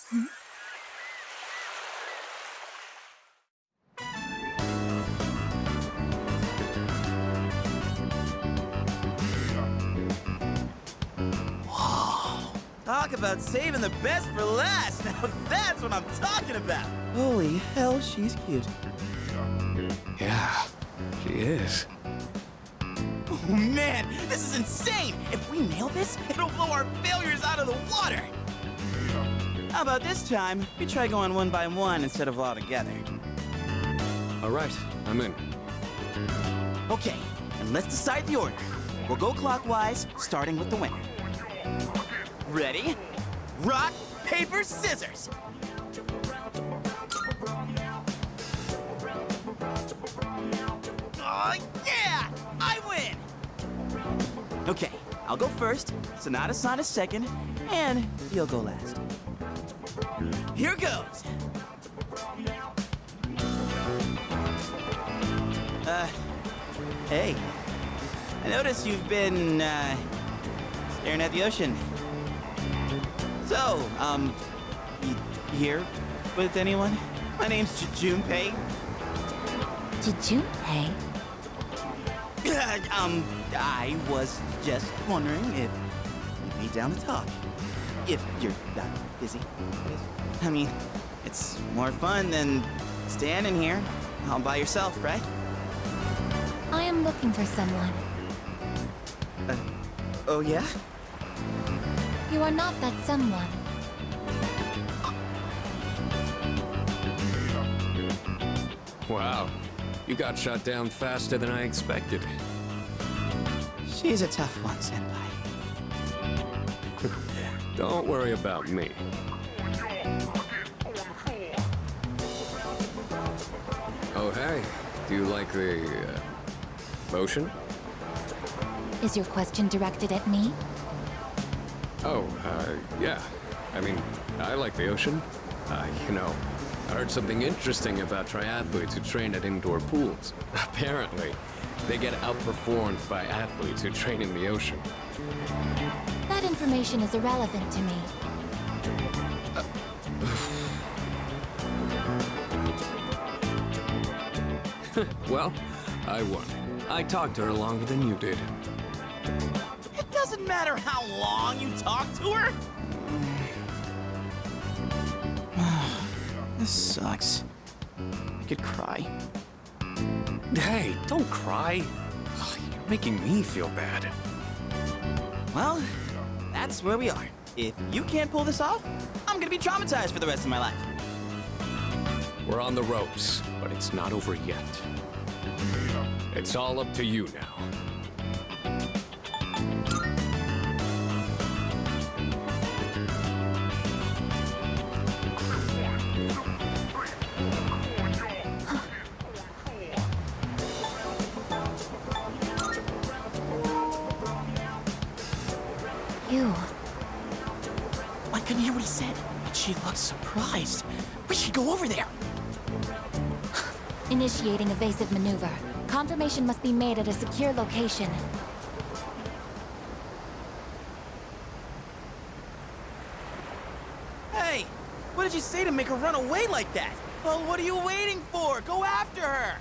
Talk about saving the best for last. Now that's what I'm talking about. Holy hell, she's cute. Yeah, she is. Oh man, this is insane. If we nail this, it'll blow our failures out of the water. How about this time, we try going one by one instead of all together? All right, I'm in. Okay, and let's decide the order. We'll go clockwise, starting with the winner. Ready? Rock, paper, scissors! Oh, yeah! I win! Okay, I'll go first, Sonata second, and you'll go last. Here goes! Hey. I notice you've been, staring at the ocean. So, you here with anyone? My name's Junpei. Junpei? I was just wondering if you'd be down to talk. If you're not busy. I mean, it's more fun than standing here all by yourself, right? I am looking for someone. Oh yeah? You are not that someone. Wow, you got shot down faster than I expected. She's a tough one, Senpai. Don't worry about me. Oh, hey, do you like the, ocean? Is your question directed at me? Oh, yeah. I mean, I like the ocean. You know, I heard something interesting about triathletes who train at indoor pools. Apparently, they get outperformed by athletes who train in the ocean. That information is irrelevant to me. Well, I won. I talked to her longer than you did. It doesn't matter how long you talk to her. This sucks. I could cry. Hey, don't cry. You're making me feel bad. Well, that's where we are. If you can't pull this off, I'm gonna be traumatized for the rest of my life. We're on the ropes, but it's not over yet. It's all up to you now. You. I couldn't hear what he said, but she looked surprised. We should go over there. Initiating evasive maneuver. Confirmation must be made at a secure location. Hey, what did you say to make her run away like that? Well, what are you waiting for? Go after her!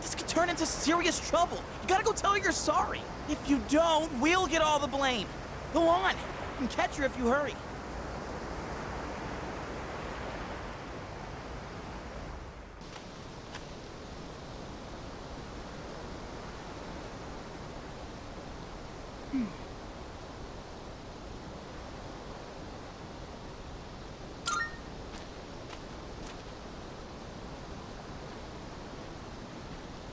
This could turn into serious trouble. You gotta go tell her you're sorry. If you don't, we'll get all the blame. Go on, you can catch her if you hurry.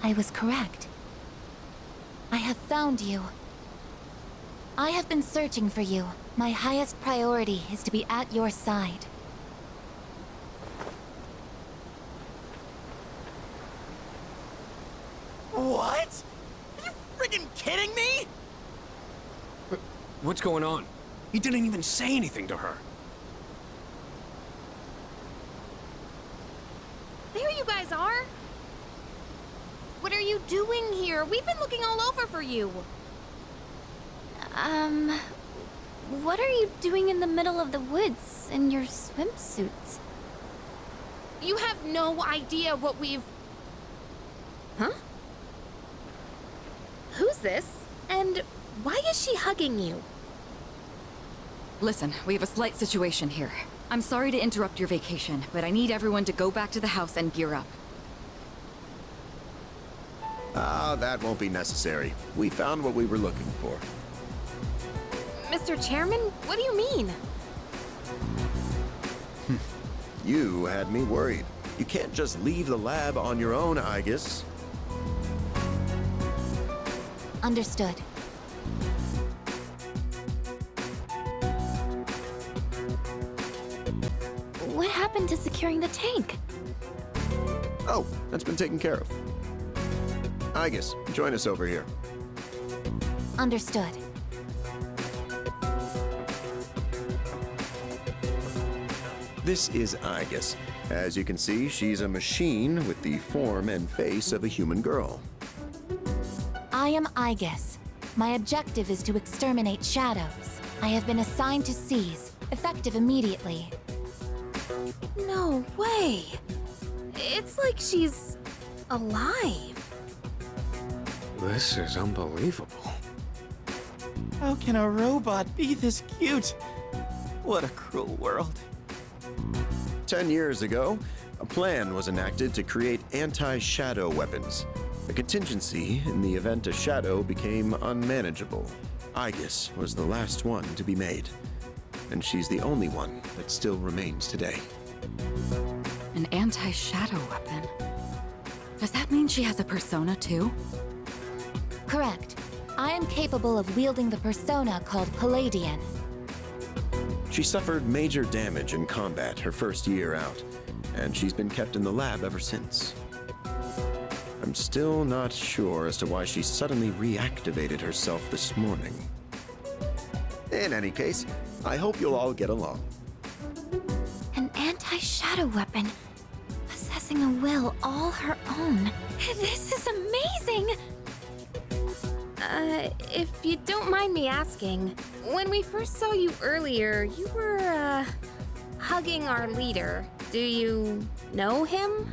I was correct. I have found you. I have been searching for you. My highest priority is to be at your side. What? Are you friggin' kidding me? What's going on? He didn't even say anything to her. There you guys are! What are you doing here? We've been looking all over for you. What are you doing in the middle of the woods in your swimsuits? You have no idea what we've... Huh? Who's this? And why is she hugging you? Listen, we have a slight situation here. I'm sorry to interrupt your vacation, but I need everyone to go back to the house and gear up. That won't be necessary. We found what we were looking for. Mr. Chairman, what do you mean? You had me worried. You can't just leave the lab on your own, Aigis. Understood. What happened to securing the tank? Oh, that's been taken care of. Aigis, join us over here. Understood. This is Aigis. As you can see, she's a machine with the form and face of a human girl. I am Aigis. My objective is to exterminate shadows. I have been assigned to seize, effective immediately. No way. It's like she's alive. This is unbelievable. How can a robot be this cute? What a cruel world. 10 years ago, a plan was enacted to create anti-shadow weapons. A contingency in the event a shadow became unmanageable. Aigis was the last one to be made. And she's the only one that still remains today. An anti-shadow weapon? Does that mean she has a persona too? Correct. I am capable of wielding the persona called Palladian. She suffered major damage in combat her first year out, and she's been kept in the lab ever since. I'm still not sure as to why she suddenly reactivated herself this morning. In any case, I hope you'll all get along. An anti-shadow weapon. Possessing a will all her own. This is amazing! If you don't mind me asking, when we first saw you earlier, you were, hugging our leader. Do you know him?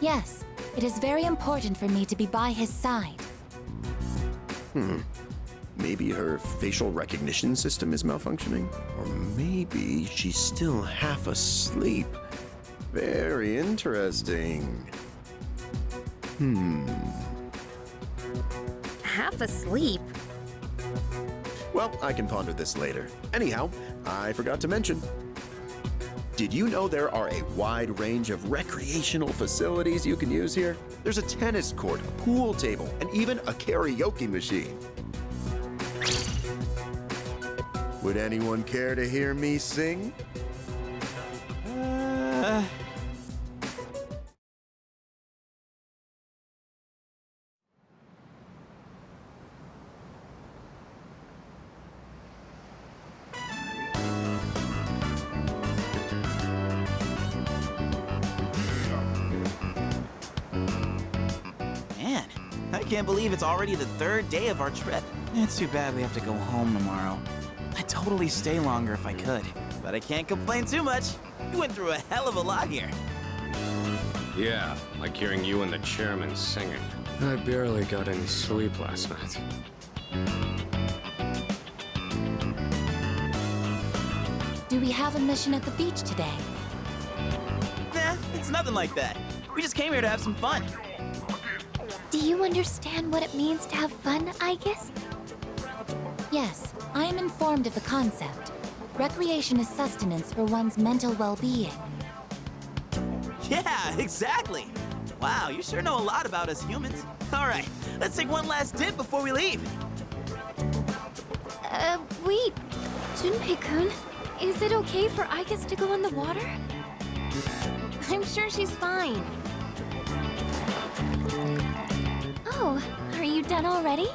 Yes, it is very important for me to be by his side. Maybe her facial recognition system is malfunctioning? Or maybe she's still half asleep. Very interesting. Half asleep. Well, I can ponder this later. Anyhow, I forgot to mention. Did you know there are a wide range of recreational facilities you can use here? There's a tennis court, a pool table, and even a karaoke machine. Would anyone care to hear me sing? Man, I can't believe it's already the third day of our trip. It's too bad we have to go home tomorrow. I'd totally stay longer if I could, but I can't complain too much. We went through a hell of a lot here. Yeah, like hearing you and the chairman singing. I barely got any sleep last night. Do we have a mission at the beach today? Nah, it's nothing like that. We just came here to have some fun. Do you understand what it means to have fun, Aigis? Yes, I am informed of the concept. Recreation is sustenance for one's mental well-being. Yeah, exactly. Wow, you sure know a lot about us humans. All right, let's take one last dip before we leave. Wait. Junpei-kun, is it okay for Aigis to go in the water? I'm sure she's fine. Oh, are you done already?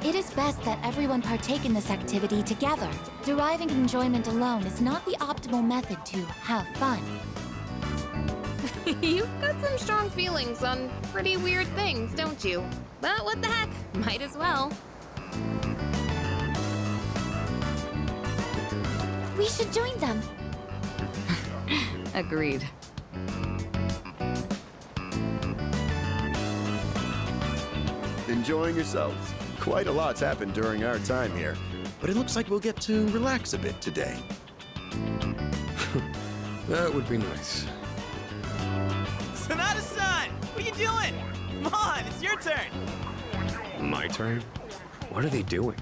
It is best that everyone partake in this activity together. Deriving enjoyment alone is not the optimal method to have fun. You've got some strong feelings on pretty weird things, don't you? But what the heck, might as well. We should join them. Agreed. Enjoying yourselves? Quite a lot's happened during our time here, but it looks like we'll get to relax a bit today. That would be nice. Sonata-san! What are you doing? Come on, it's your turn! My turn? What are they doing?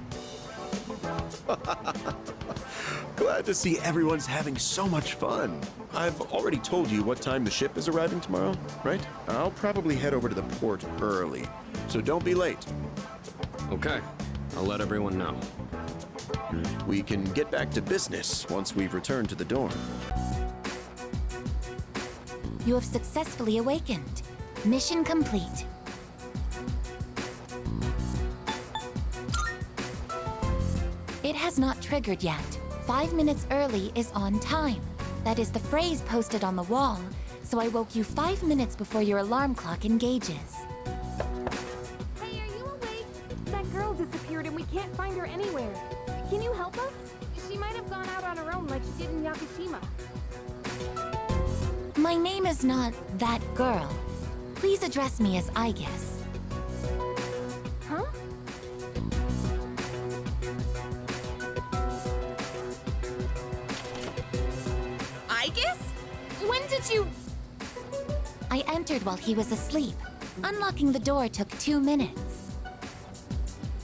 Glad to see everyone's having so much fun. I've already told you what time the ship is arriving tomorrow, right? I'll probably head over to the port early, so don't be late. Okay, I'll let everyone know. We can get back to business once we've returned to the dorm. You have successfully awakened. Mission complete. It has not triggered yet. 5 minutes early is on time. That is the phrase posted on the wall, so I woke you 5 minutes before your alarm clock engages. Hey, are you awake? That girl disappeared and we can't find her anywhere. Can you help us? She might have gone out on her own like she did in Yakushima. My name is not that girl. Please address me as Aigis. Huh? Aigis? When did you... I entered while he was asleep. Unlocking the door took 2 minutes.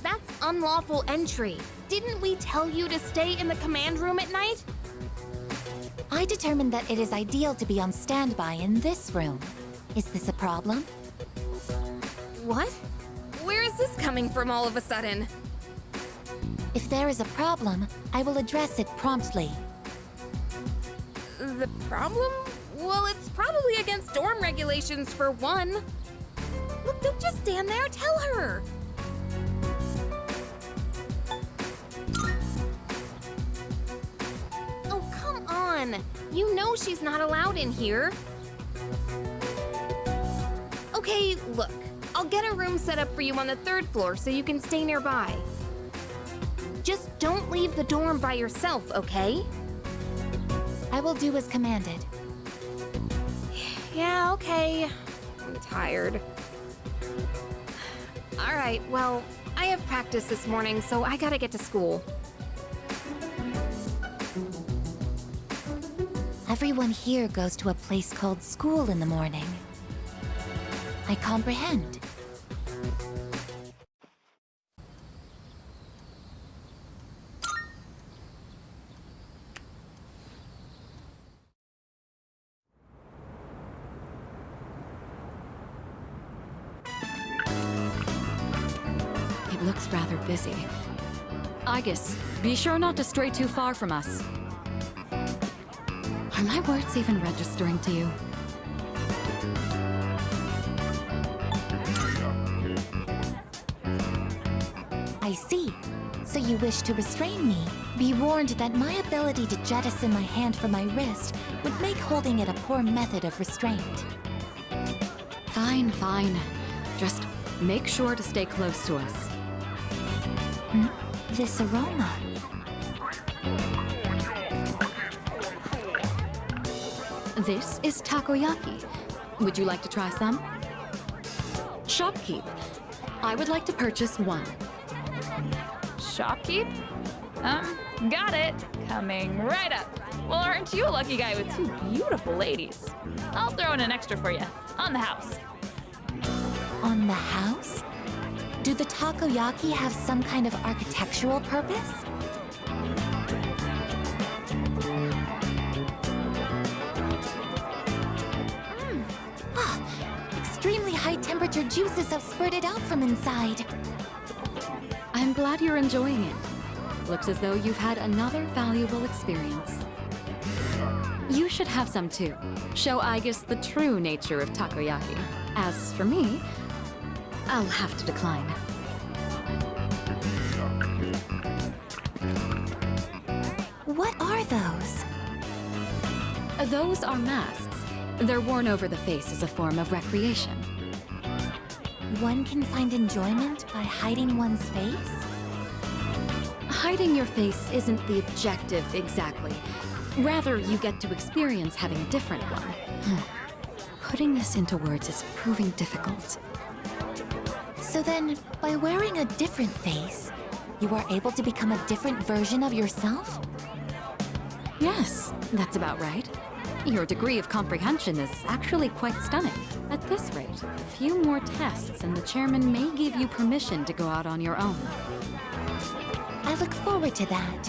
That's unlawful entry. Didn't we tell you to stay in the command room at night? I determined that it is ideal to be on standby in this room. Is this a problem? What? Where is this coming from all of a sudden? If there is a problem, I will address it promptly. The problem? Well, it's probably against dorm regulations for one. Look, don't just stand there, tell her! Oh, come on! You know she's not allowed in here. Okay, look. I'll get a room set up for you on the 3rd floor so you can stay nearby. Just don't leave the dorm by yourself, okay? I will do as commanded. Yeah, okay. I'm tired. All right, well, I have practice this morning, so I gotta get to school. Everyone here goes to a place called school in the morning. I comprehend. It looks rather busy. Aigis, be sure not to stray too far from us. Are my words even registering to you? I see. So you wish to restrain me? Be warned that my ability to jettison my hand from my wrist would make holding it a poor method of restraint. Fine, fine. Just make sure to stay close to us. This aroma. This is takoyaki. Would you like to try some? Shopkeep. I would like to purchase one. Shopkeep? Got it. Coming right up. Well, aren't you a lucky guy with 2 beautiful ladies? I'll throw in an extra for you. On the house. On the house? Do the takoyaki have some kind of architectural purpose? Extremely high-temperature juices have spurted out from inside. I'm glad you're enjoying it. Looks as though you've had another valuable experience. You should have some too. Show Aigis the true nature of takoyaki. As for me, I'll have to decline. What are those? Those are masks. They're worn over the face as a form of recreation. One can find enjoyment by hiding one's face? hiding your face isn't the objective exactly. Rather, you get to experience having a different one. Putting this into words is proving difficult. So then, by wearing a different face, you are able to become a different version of yourself? Yes, that's about right. Your degree of comprehension is actually quite stunning. At this rate, a few more tests and the chairman may give you permission to go out on your own. I look forward to that.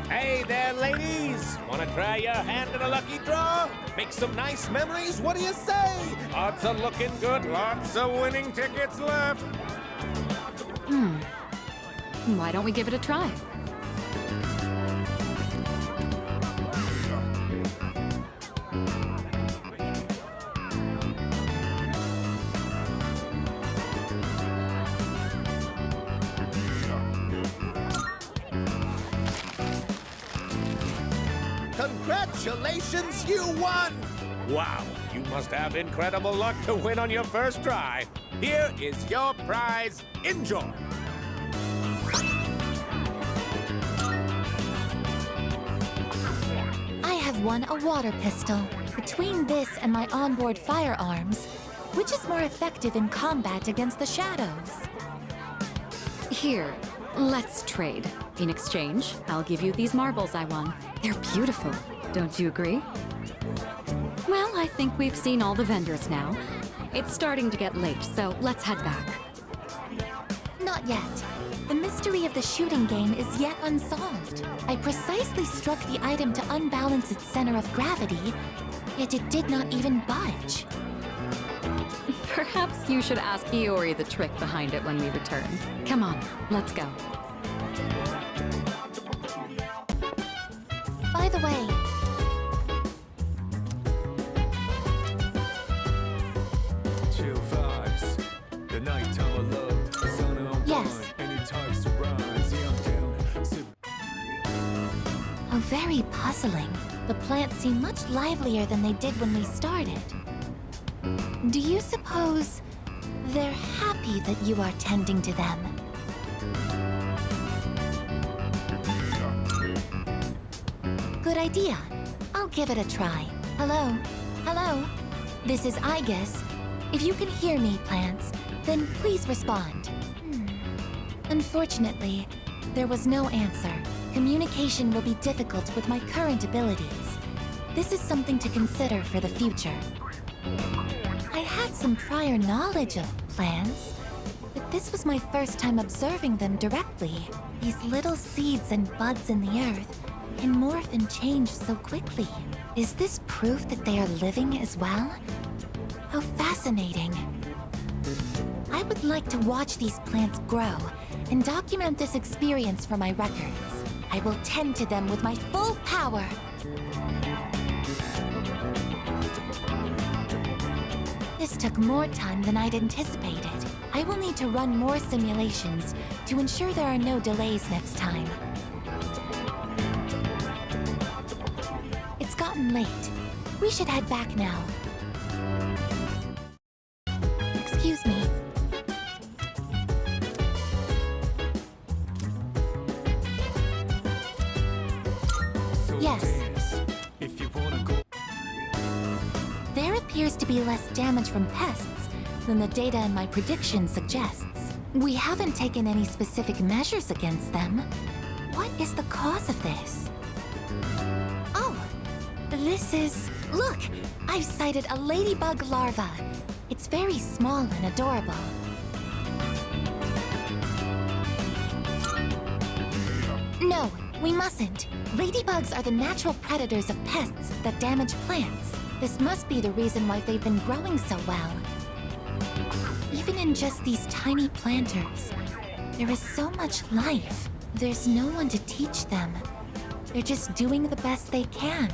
Hey there, ladies! Wanna try your hand in a lucky draw? Make some nice memories? What do you say? Odds are looking good. Lots of winning tickets left. Why don't we give it a try? Congratulations, you won! Wow, you must have incredible luck to win on your first try. Here is your prize. Enjoy! I have won a water pistol. Between this and my onboard firearms, which is more effective in combat against the shadows? Here, let's trade. In exchange, I'll give you these marbles I won. They're beautiful. Don't you agree? Well, I think we've seen all the vendors now. It's starting to get late, so let's head back. Not yet. The mystery of the shooting game is yet unsolved. I precisely struck the item to unbalance its center of gravity, yet it did not even budge. Perhaps you should ask Iori the trick behind it when we return. Come on, let's go. By the way, Chill vibes. The nighttime of love. The sun on Yes. wine. Any type surprise. Yeah, I'm down. Sit oh, very puzzling. The plants seem much livelier than they did when we started. Do you suppose they're happy that you are tending to them? Good idea. I'll give it a try. Hello? Hello? This is Aigis. If you can hear me, plants, then please respond. Unfortunately, there was no answer. Communication will be difficult with my current abilities. This is something to consider for the future. I had some prior knowledge of plants, but this was my first time observing them directly. These little seeds and buds in the earth can morph and change so quickly. Is this proof that they are living as well? How fascinating. I would like to watch these plants grow and document this experience for my records. I will tend to them with my full power. This took more time than I'd anticipated. I will need to run more simulations to ensure there are no delays next time. It's gotten late. We should head back now. Excuse me. so Yes. dance. If you wanna go. There appears to be less damage from pests than the data in my prediction suggests. We haven't taken any specific measures against them. What is the cause of this? Oh, this is... Look! I've sighted a ladybug larva. It's very small and adorable. No, we mustn't. Ladybugs are the natural predators of pests that damage plants. This must be the reason why they've been growing so well. Even in just these tiny planters, there is so much life. There's no one to teach them. They're just doing the best they can.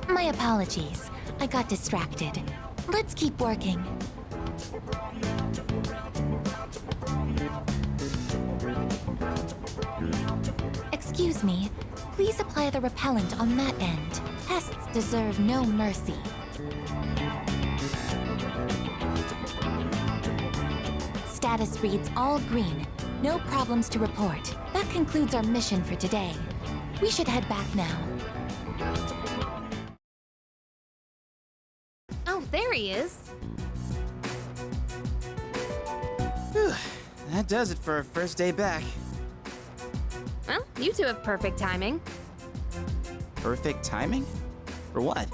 My apologies. I got distracted. Let's keep working. Excuse me. Please apply the repellent on that end. Pests deserve no mercy. Status reads all green. No problems to report. That concludes our mission for today. We should head back now. Oh, there he is. Whew, that does it for our first day back. Well, you two have perfect timing. Perfect timing? For what?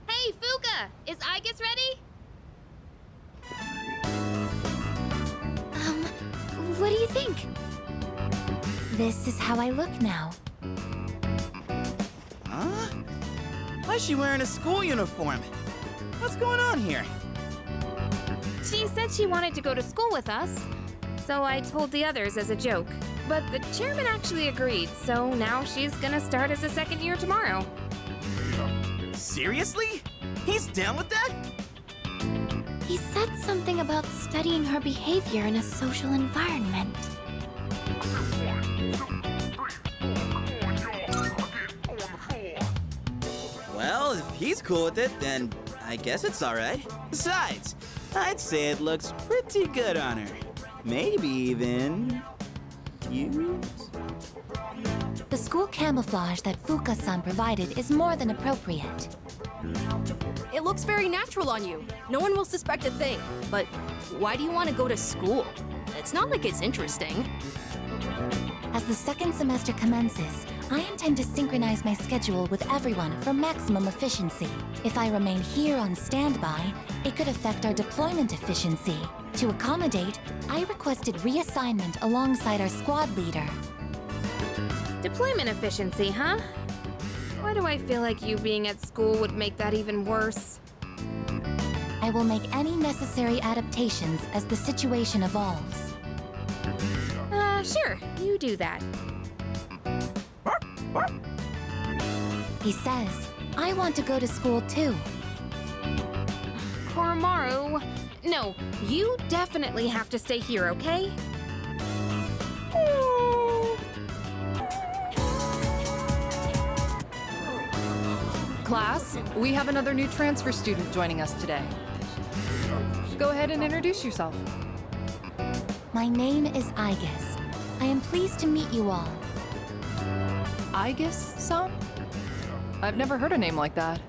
Hey, Fuka! Is Aigis ready? What do you think? This is how I look now. Huh? Why is she wearing a school uniform? What's going on here? She said she wanted to go to school with us, so I told the others as a joke. But the chairman actually agreed, so now she's gonna start as a second year tomorrow. Seriously? He's down with that? He said something about studying her behavior in a social environment. Well, if he's cool with it, then I guess it's alright. Besides, I'd say it looks pretty good on her. Maybe even cute? The school camouflage that Fuka-san provided is more than appropriate. It looks very natural on you. No one will suspect a thing. But why do you want to go to school? It's not like it's interesting. As the second semester commences, I intend to synchronize my schedule with everyone for maximum efficiency. If I remain here on standby, it could affect our deployment efficiency. To accommodate, I requested reassignment alongside our squad leader. Deployment efficiency, huh? Why do I feel like you being at school would make that even worse? I will make any necessary adaptations as the situation evolves. Sure, you do that. He says, I want to go to school too. Koromaru, no, you definitely have to stay here, okay? Class, we have another new transfer student joining us today. Go ahead and introduce yourself. My name is Aigis. I am pleased to meet you all. Aigis-san? I've never heard a name like that.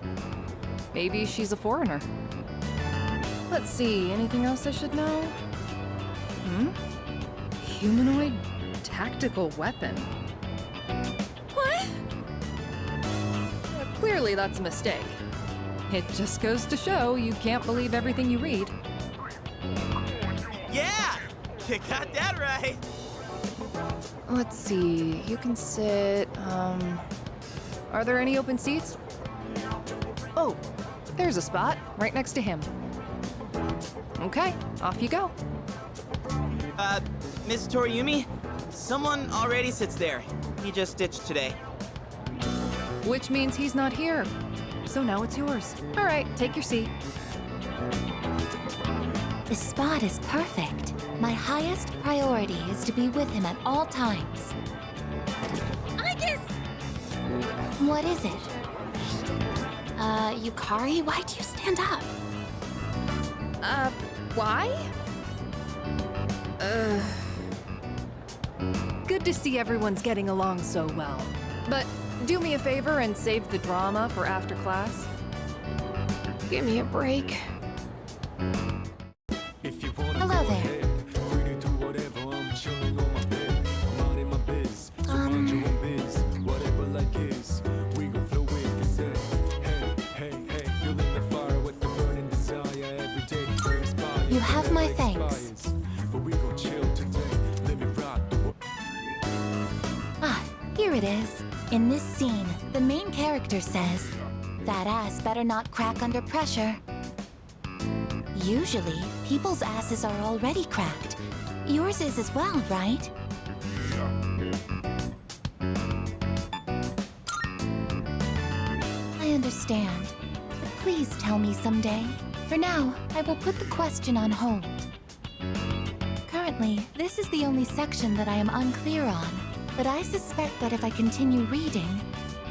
Maybe she's a foreigner. Let's see, anything else I should know? Humanoid tactical weapon. What? Clearly that's a mistake. It just goes to show you can't believe everything you read. Yeah! You got that right! Let's see, you can sit, are there any open seats? Oh, there's a spot right next to him. Okay, off you go. Miss Toriumi, someone already sits there. He just ditched today. Which means he's not here. So now it's yours. All right, take your seat. The spot is perfect. My highest priority is to be with him at all times. Aigis! What is it? Yukari, why do you stand up? Why? Good to see everyone's getting along so well. But do me a favor and save the drama for after class. Give me a break. Hello there. You have my thanks. Ah, here it is. In this scene, the main character says, "That ass better not crack under pressure." Usually, people's asses are already cracked. Yours is as well, right? I understand. But please tell me someday. For now, I will put the question on hold. Currently, this is the only section that I am unclear on, but I suspect that if I continue reading,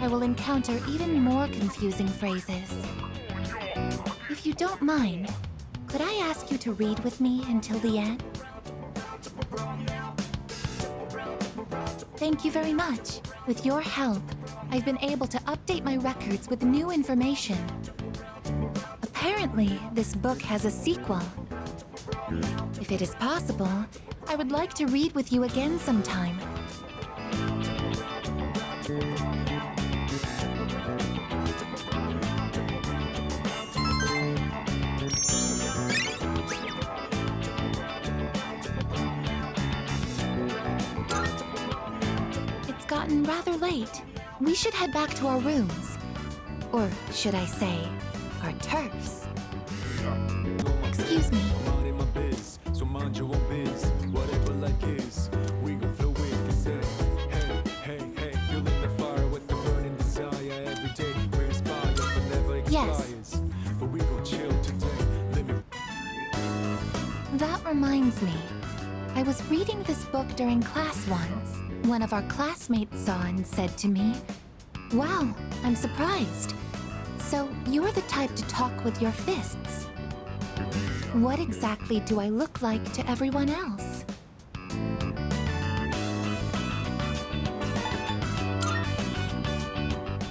I will encounter even more confusing phrases. If you don't mind, could I ask you to read with me until the end? Thank you very much. With your help, I've been able to update my records with new information. Apparently, this book has a sequel. If it is possible, I would like to read with you again sometime. It's gotten rather late. We should head back to our rooms. Or should I say, our turfs. Excuse me. Minding my biz, so mind your own biz. Whatever life is, we gon' flow with the set. Hey, hey, hey, feeling the fire with the burning desire. Every day we're inspired, but never expires. Yes. But we gon' chill today. Let me. That reminds me. I was reading this book during class once. One of our classmates saw and said to me, "Wow, I'm surprised. So you're the type to talk with your fists. What exactly do I look like to everyone else?"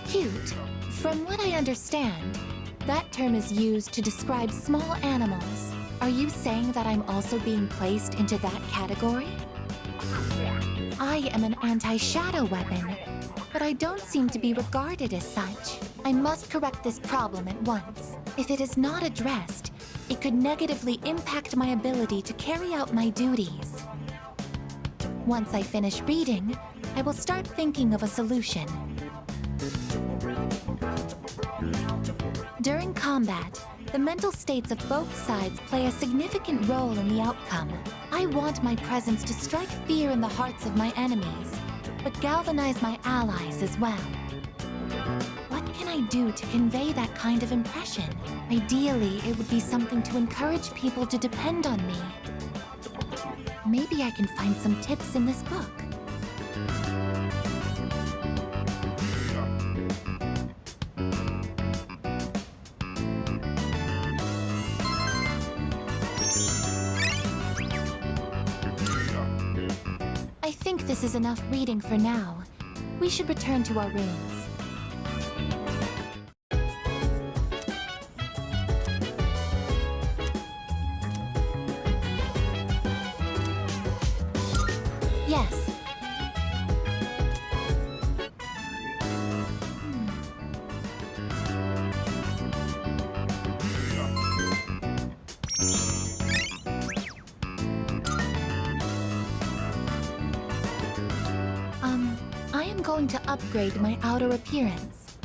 Cute. From what I understand, that term is used to describe small animals. Are you saying that I'm also being placed into that category? I am an anti-shadow weapon, but I don't seem to be regarded as such. I must correct this problem at once. If it is not addressed, it could negatively impact my ability to carry out my duties. Once I finish reading, I will start thinking of a solution. During combat, the mental states of both sides play a significant role in the outcome. I want my presence to strike fear in the hearts of my enemies, but galvanize my allies as well. What can I do to convey that kind of impression? Ideally, it would be something to encourage people to depend on me. Maybe I can find some tips in this book. I think this is enough reading for now. We should return to our rooms. Yes. I am going to upgrade my outer appearance.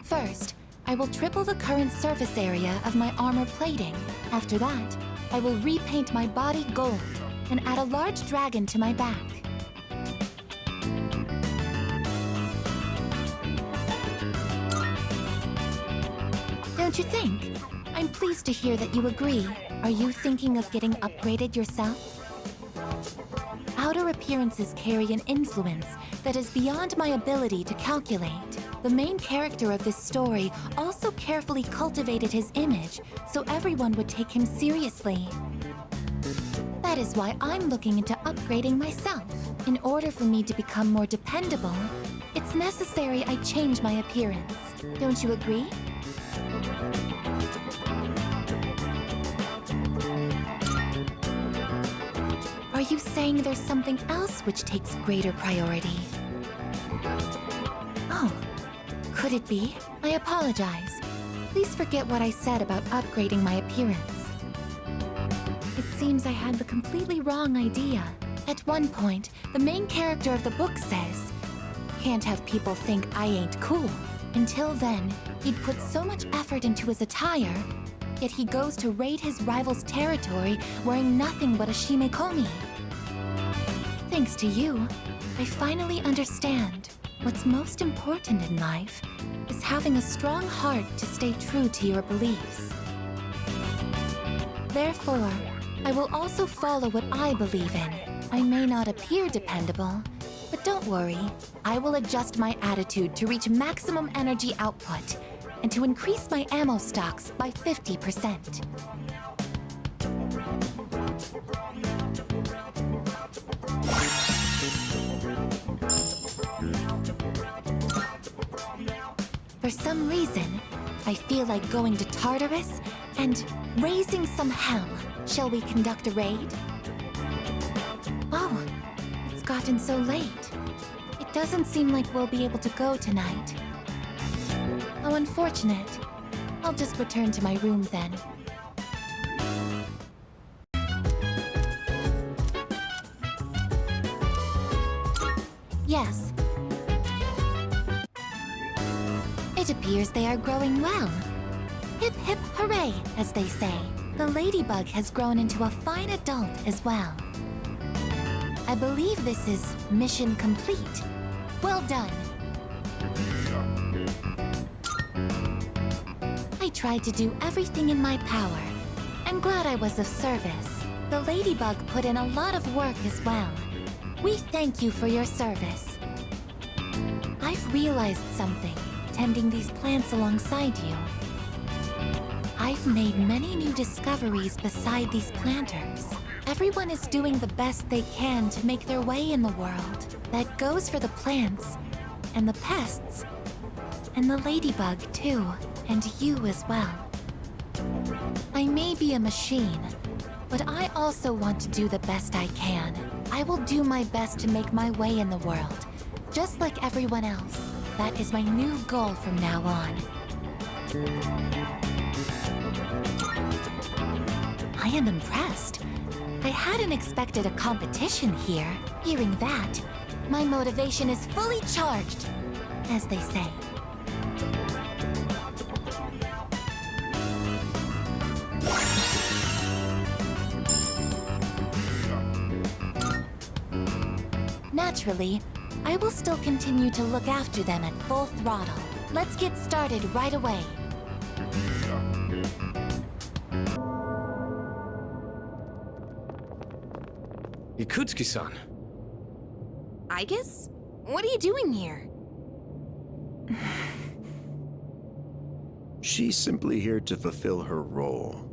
First, I will triple the current surface area of my armor plating. After that, I will repaint my body gold and add a large dragon to my back. Don't you think? I'm pleased to hear that you agree. Are you thinking of getting upgraded yourself? Outer appearances carry an influence that is beyond my ability to calculate. The main character of this story also carefully cultivated his image so everyone would take him seriously. That is why I'm looking into upgrading myself. In order for me to become more dependable, it's necessary I change my appearance. Don't you agree? Are you saying there's something else which takes greater priority? Oh, could it be? I apologize. Please forget what I said about upgrading my appearance. It seems I had the completely wrong idea. At one point, the main character of the book says, "Can't have people think I ain't cool." Until then, he'd put so much effort into his attire, yet he goes to raid his rival's territory wearing nothing but a shimekomi. Thanks to you, I finally understand. What's most important in life is having a strong heart to stay true to your beliefs. Therefore, I will also follow what I believe in. I may not appear dependable, but don't worry. I will adjust my attitude to reach maximum energy output, and to increase my ammo stocks by 50%. For some reason, I feel like going to Tartarus and raising some hell. Shall we conduct a raid? Oh, it's gotten so late. It doesn't seem like we'll be able to go tonight. How unfortunate. I'll just return to my room then. Yes. It appears they are growing well. Hip hip hooray, as they say. The ladybug has grown into a fine adult as well. I believe this is mission complete. Well done. I tried to do everything in my power. I'm glad I was of service. The ladybug put in a lot of work as well. We thank you for your service. I've realized something, tending these plants alongside you. I've made many new discoveries beside these planters. Everyone is doing the best they can to make their way in the world. That goes for the plants, and the pests, and the ladybug too, and you as well. I may be a machine, but I also want to do the best I can. I will do my best to make my way in the world, just like everyone else. That is my new goal from now on. I am impressed. I hadn't expected a competition here. Hearing that, my motivation is fully charged, as they say. Naturally, I will still continue to look after them at full throttle. Let's get started right away. Yakutsuki-san. Aigis? What are you doing here? She's simply here to fulfill her role.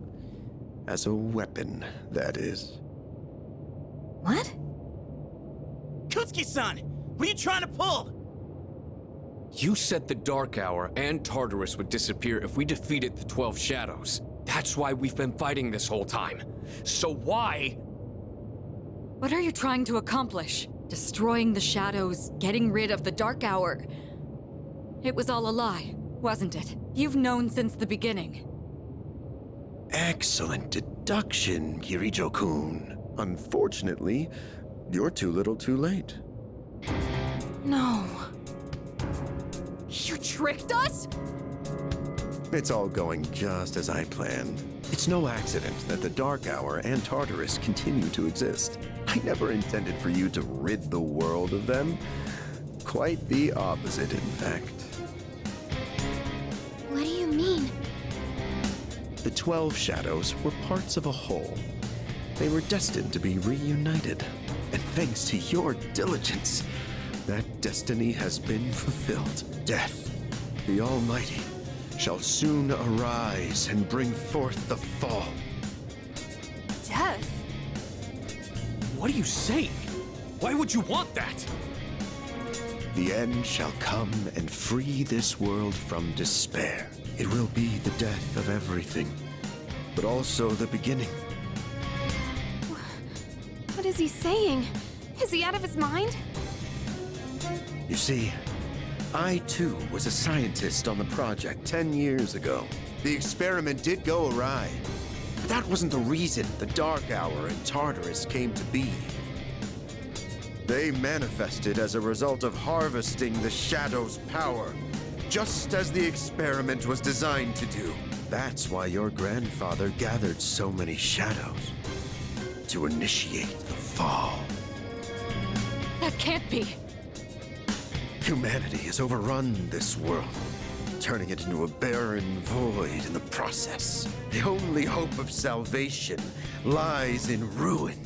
As a weapon, that is. What? Kutsuki-san! What are you trying to pull? You said the Dark Hour and Tartarus would disappear if we defeated the 12 Shadows. That's why we've been fighting this whole time. So why? What are you trying to accomplish? Destroying the shadows, getting rid of the Dark Hour. It was all a lie, wasn't it? You've known since the beginning. Excellent deduction, Kirijo-kun. Unfortunately, you're too little too late. No. You tricked us? It's all going just as I planned. It's no accident that the Dark Hour and Tartarus continue to exist. I never intended for you to rid the world of them. Quite the opposite, in fact. What do you mean? The 12 Shadows were parts of a whole. They were destined to be reunited. And thanks to your diligence, that destiny has been fulfilled. Death, the Almighty, shall soon arise and bring forth the fall. Death? What are you saying? Why would you want that? The end shall come and free this world from despair. It will be the death of everything, but also the beginning. What is he saying? Is he out of his mind? You see, I too was a scientist on the project 10 years ago. The experiment did go awry, but that wasn't the reason the Dark Hour and Tartarus came to be. They manifested as a result of harvesting the Shadow's power, just as the experiment was designed to do. That's why your grandfather gathered so many shadows, to initiate the fall. That can't be. Humanity has overrun this world, turning it into a barren void in the process. The only hope of salvation lies in ruin.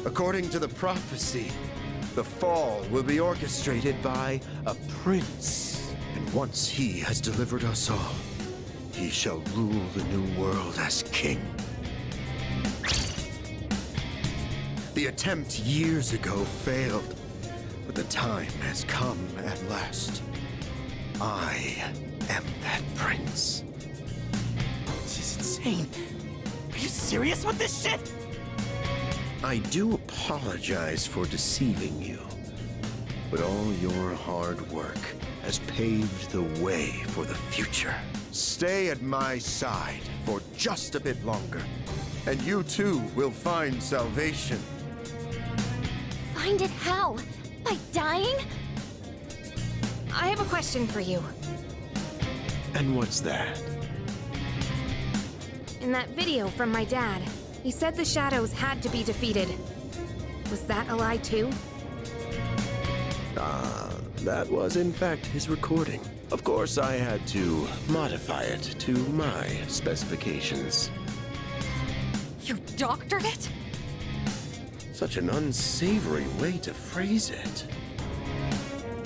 According to the prophecy, the fall will be orchestrated by a prince. And Once he has delivered us all, he shall rule the new world as king. The attempt years ago failed, but the time has come at last. I am that prince. This is insane. Are you serious with this shit? I do apologize for deceiving you, but all your hard work has paved the way for the future. Stay at my side for just a bit longer, and you too will find salvation. Find it how? By dying? I have a question for you. And what's that? In that video from my dad, he said the shadows had to be defeated. Was that a lie too? That was in fact his recording. Of course, I had to modify it to my specifications. You doctored it? Such an unsavory way to phrase it.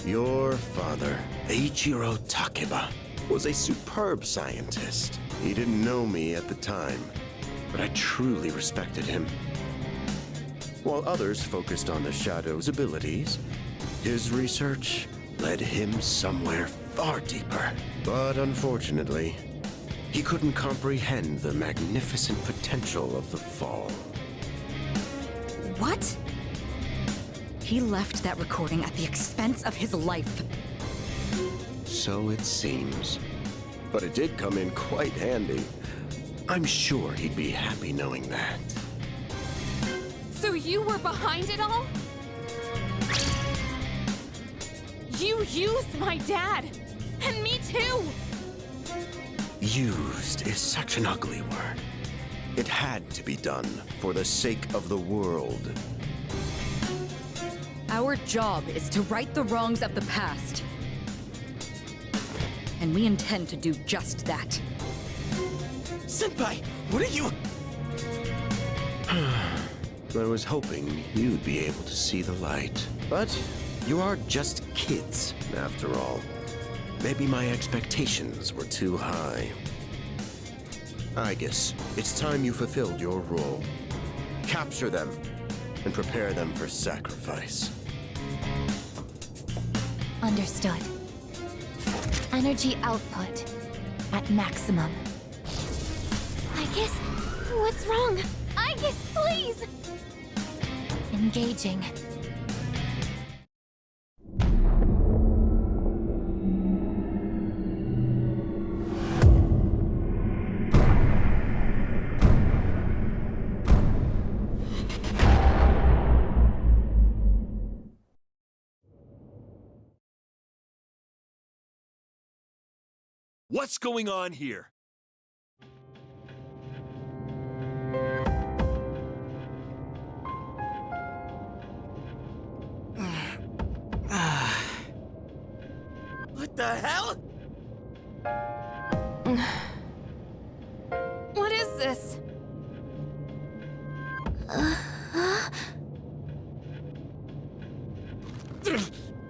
Your father, Eiichiro Takeba, was a superb scientist. He didn't know me at the time, but I truly respected him. While others focused on the Shadow's abilities, his research led him somewhere far deeper. But unfortunately, he couldn't comprehend the magnificent potential of the Fall. What? He left that recording at the expense of his life. So it seems. But it did come in quite handy. I'm sure he'd be happy knowing that. So you were behind it all? You used my dad! And me too! Used is such an ugly word. It had to be done for the sake of the world. Our job is to right the wrongs of the past. And we intend to do just that. Senpai, what are you... I was hoping you'd be able to see the light. But you are just kids, after all. Maybe my expectations were too high. Aigis, it's time you fulfilled your role. Capture them and prepare them for sacrifice. Understood. Energy output at maximum. Aigis, what's wrong? Aigis, please! Engaging. What's going on here? What the hell? What is this?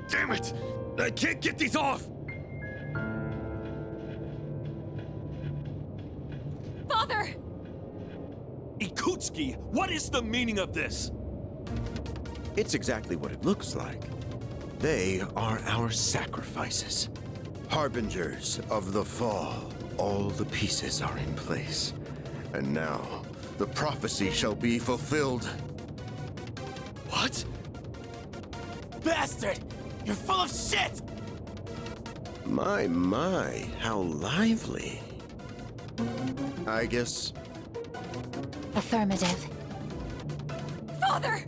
Damn it! I can't get these off! Father! Ikutsuki, what is the meaning of this? It's exactly what it looks like. They are our sacrifices. Harbingers of the Fall. All the pieces are in place. And now, the prophecy shall be fulfilled. What? Bastard! You're full of shit! My, how lively. Aigis, Affirmative. Father!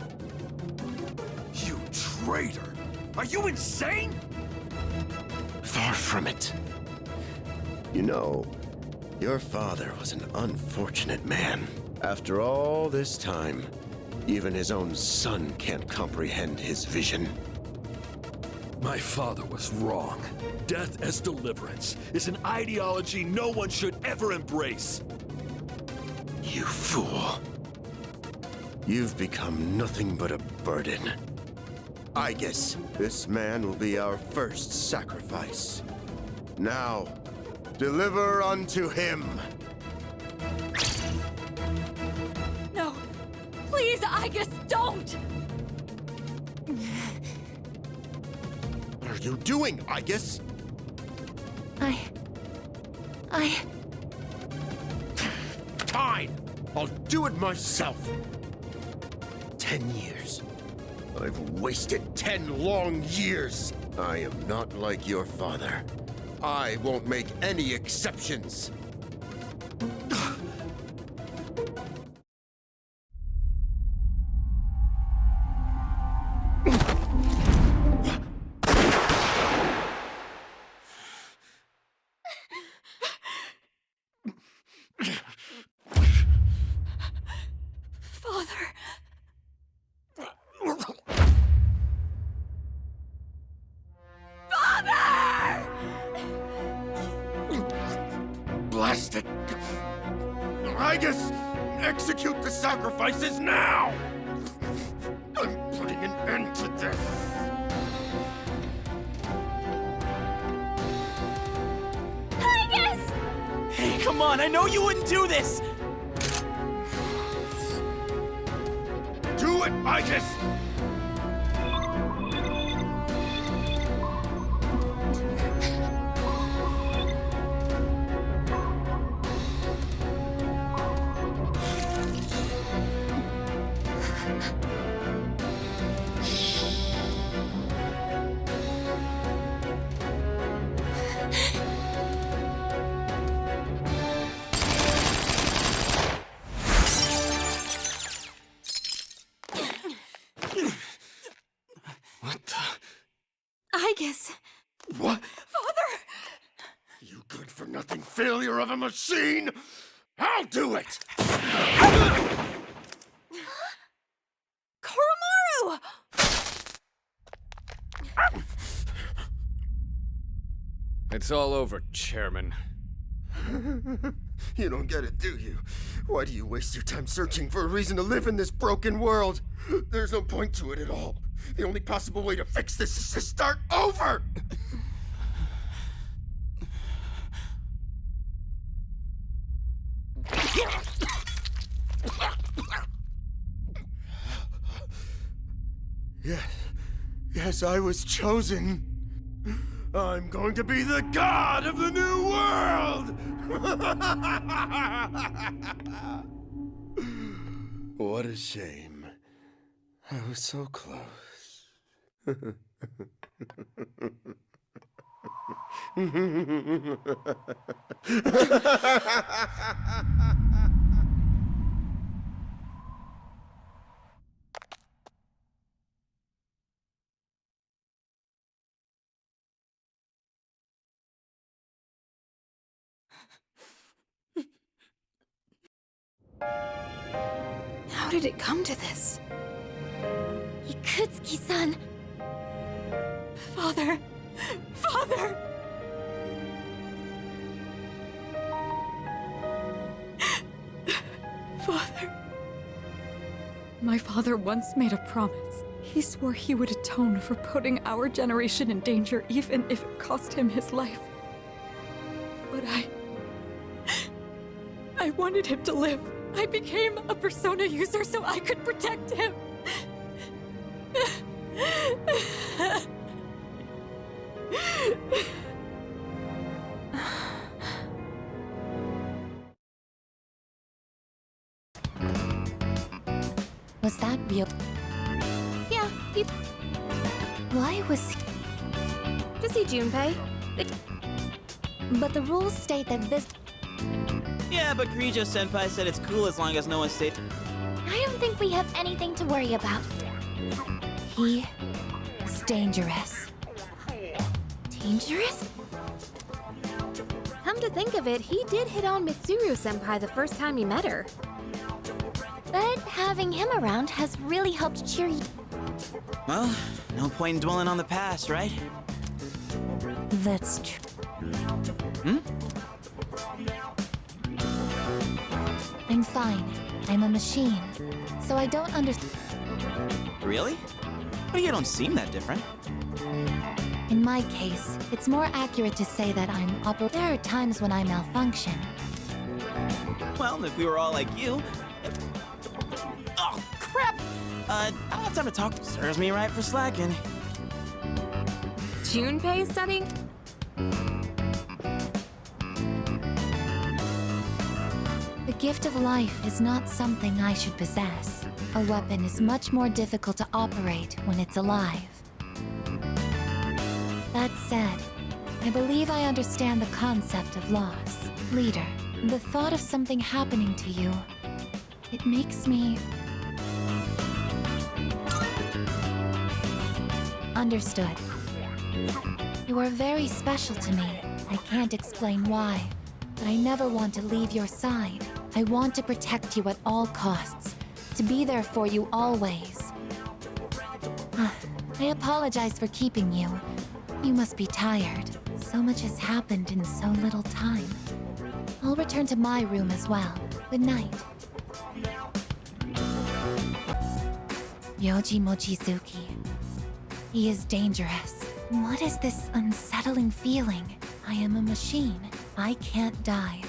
You traitor! Are you insane? far from it. You know, your father was an unfortunate man. After all this time, even his own son can't comprehend his vision. My father was wrong. Death as deliverance is an ideology no one should ever embrace. You fool. You've become nothing but a burden. Aigis, this man will be our first sacrifice. Now, deliver unto him. No! Please, Aigis, don't! What are you doing, Aigis? I... Fine! I'll do it myself. 10 years. I've wasted 10 long years. I am not like your father. I won't make any exceptions. Blast it! Aigis, execute the sacrifices now! I'm putting an end to this! Aigis! Hey, come on, I know you wouldn't do this! Do it, Aigis! Aigis! What? Father! You good-for-nothing failure of a machine! I'll do it! Koromaru! It's all over, Chairman. You don't get it, do you? Why do you waste your time searching for a reason to live in this broken world? There's no point to it at all. The only possible way to fix this is to start over! Yes, I was chosen. I'm going to be the god of the new world! What a shame. I was so close. How did it come to this? Ikutsuki-san! Father! Father! Father. My father once made a promise. He swore he would atone for putting our generation in danger even if it cost him his life. But I wanted him to live. I became a persona user so I could protect him. Was that real? Yeah, he... Why was he... To see Junpei. But the rules state that this... Yeah, but Kirijo-senpai said it's cool as long as no one stayed. I don't think we have anything to worry about. He is dangerous. Dangerous? Come to think of it, he did hit on Mitsuru-senpai the first time he met her. But having him around has really helped cheer you. Well, no point in dwelling on the past, right? That's true. Hmm? I'm fine. I'm a machine. So I don't understand. Really? But you don't seem that different. In my case, it's more accurate to say that there are times when I malfunction. Well, if we were all like you... Oh, crap! I don't have time to talk. Serves me right for slacking. Junpei studying? The gift of life is not something I should possess. A weapon is much more difficult to operate when it's alive. That said, I believe I understand the concept of loss. Leader, the thought of something happening to you, it makes me... Understood. You are very special to me. I can't explain why, but I never want to leave your side. I want to protect you at all costs, to be there for you always. I apologize for keeping you. You must be tired. So much has happened in so little time. I'll return to my room as well. Good night. Yoji Mochizuki. He is dangerous. What is this unsettling feeling? I am a machine. I can't die.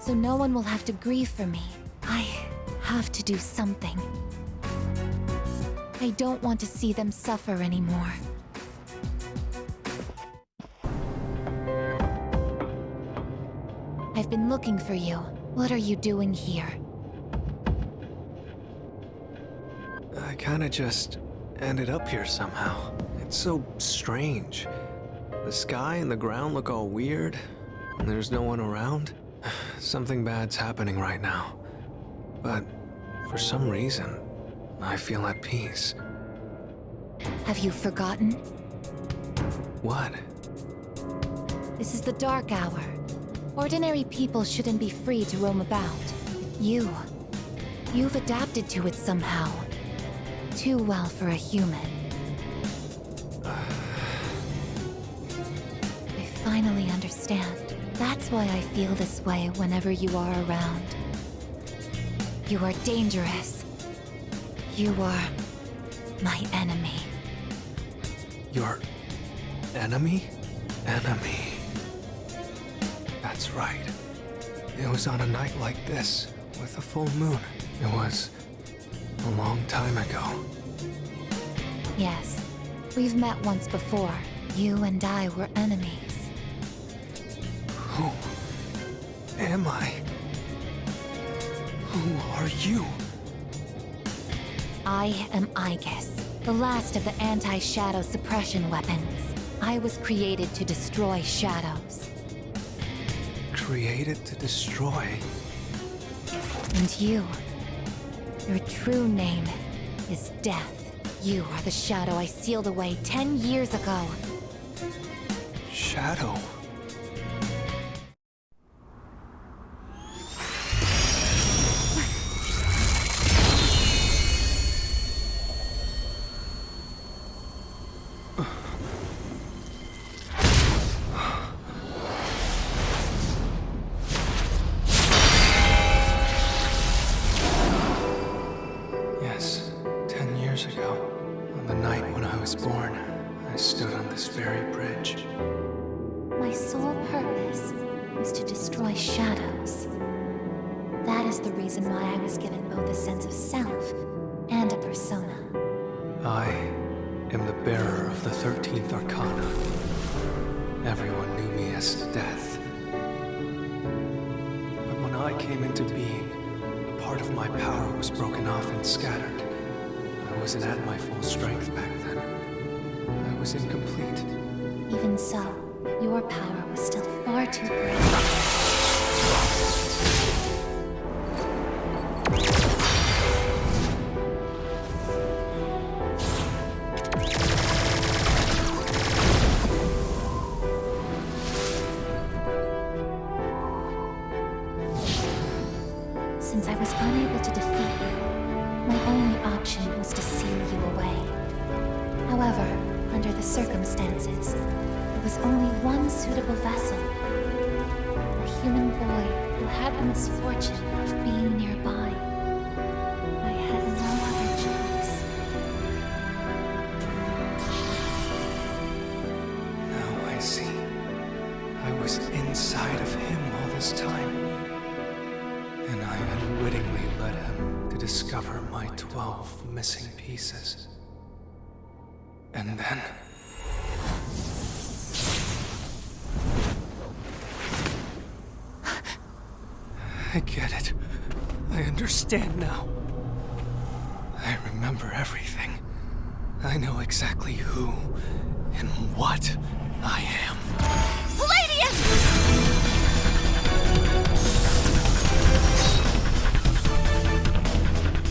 So no one will have to grieve for me. I have to do something. I don't want to see them suffer anymore. I've been looking for you. What are you doing here? I kinda just ended up here somehow. It's so strange. The sky and the ground look all weird, and there's no one around. Something bad's happening right now. But for some reason, I feel at peace. Have you forgotten? What? This is the dark hour. Ordinary people shouldn't be free to roam about. You've adapted to it somehow. Too well for a human. I finally understand. That's why I feel this way whenever you are around. You are dangerous. You are my enemy. Your enemy? Enemy. That's right. It was on a night like this, with a full moon. It was a long time ago. Yes, we've met once before. You and I were enemies. Who am I? Who are you? I am Aigis, the last of the anti-shadow suppression weapons. I was created to destroy shadows. Created to destroy? And you, your true name is Death. You are the shadow I sealed away 10 years ago. Shadow? Yes, 10 years ago, on the night when I was born, I stood on this very bridge. My sole purpose was to destroy shadows. That is the reason why I was given both a sense of self and a persona. I am the bearer of the 13th Arcana. Everyone knew me as Death. But when I came into being, a part of my power was broken off and scattered. I wasn't at my full strength back then. I was incomplete. Even so, your power was still far too great. Since I was unable to defeat you, my only option was to seal you away. However, under the circumstances, there was only one suitable vessel. A human boy who had the misfortune of being nearby. I had no other choice. this time. And I unwittingly led him to discover my 12 missing pieces. And then... I get it. I understand now. I remember everything. I know exactly who and what I am.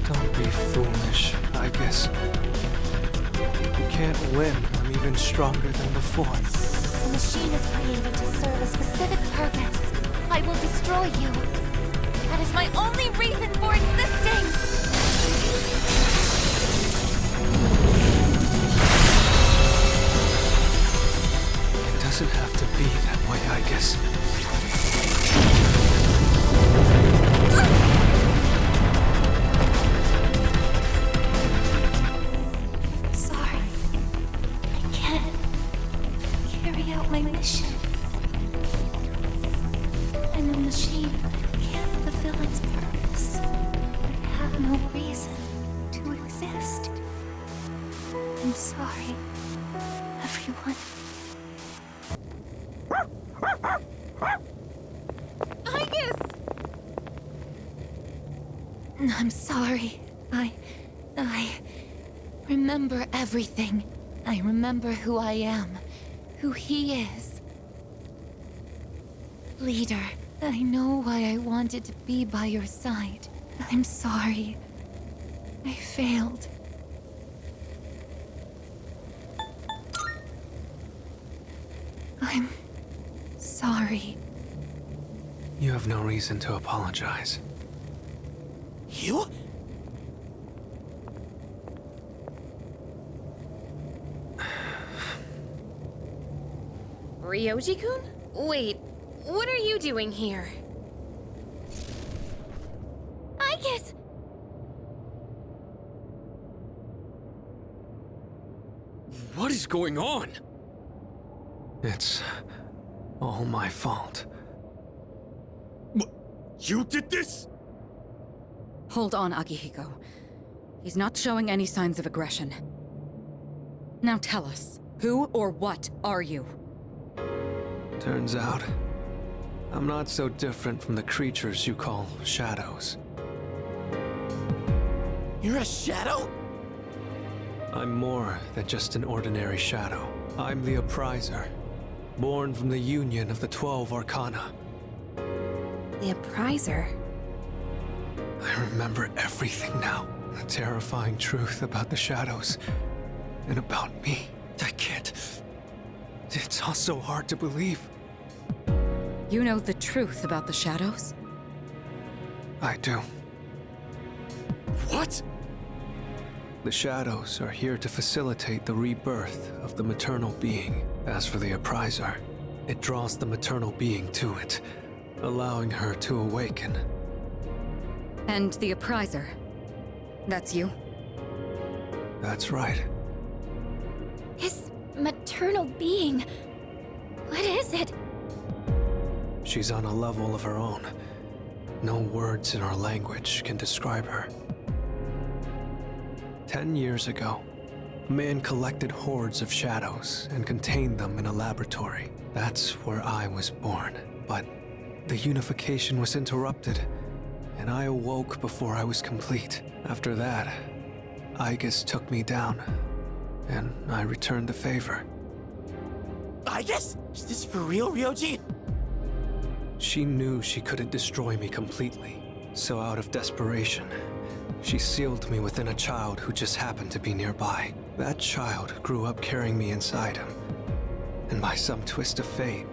Don't be foolish, Aigis. You can't win. I'm even stronger than before. The machine is created to serve a specific purpose. I will destroy you. That is my only reason for existing! It doesn't have to be that way, Aigis. Sorry. I can't carry out my mission. I'm a machine that can't fulfill its purpose. I have no reason to exist. I'm sorry, everyone. Aigis! I'm sorry. I remember everything. I remember who I am, who he is. Leader, I know why I wanted to be by your side. I'm sorry. I failed. I'm sorry. You have no reason to apologize. You? Ryoji-kun? Wait, what are you doing here? Aigis! What is going on? It's all my fault. You did this? Hold on, Akihiko. He's not showing any signs of aggression. Now tell us, who or what are you? Turns out, I'm not so different from the creatures you call shadows. You're a shadow? I'm more than just an ordinary shadow. I'm the Appriser, born from the union of the 12 Arcana. The Appriser? I remember everything now. The terrifying truth about the shadows. And about me. I can't... It's all so hard to believe. You know the truth about the shadows? I do. What? The shadows are here to facilitate the rebirth of the maternal being. As for the Appriser, it draws the maternal being to it, allowing her to awaken. And the Appriser? That's you? That's right. His maternal being. What is it? She's on a level of her own. No words in our language can describe her. 10 years ago, a man collected hordes of shadows and contained them in a laboratory. That's where I was born. But the unification was interrupted, and I awoke before I was complete. After that, Aigis took me down, and I returned the favor. Aigis? Is this for real, Ryoji? She knew she couldn't destroy me completely, so out of desperation, she sealed me within a child who just happened to be nearby. That child grew up carrying me inside him, and by some twist of fate,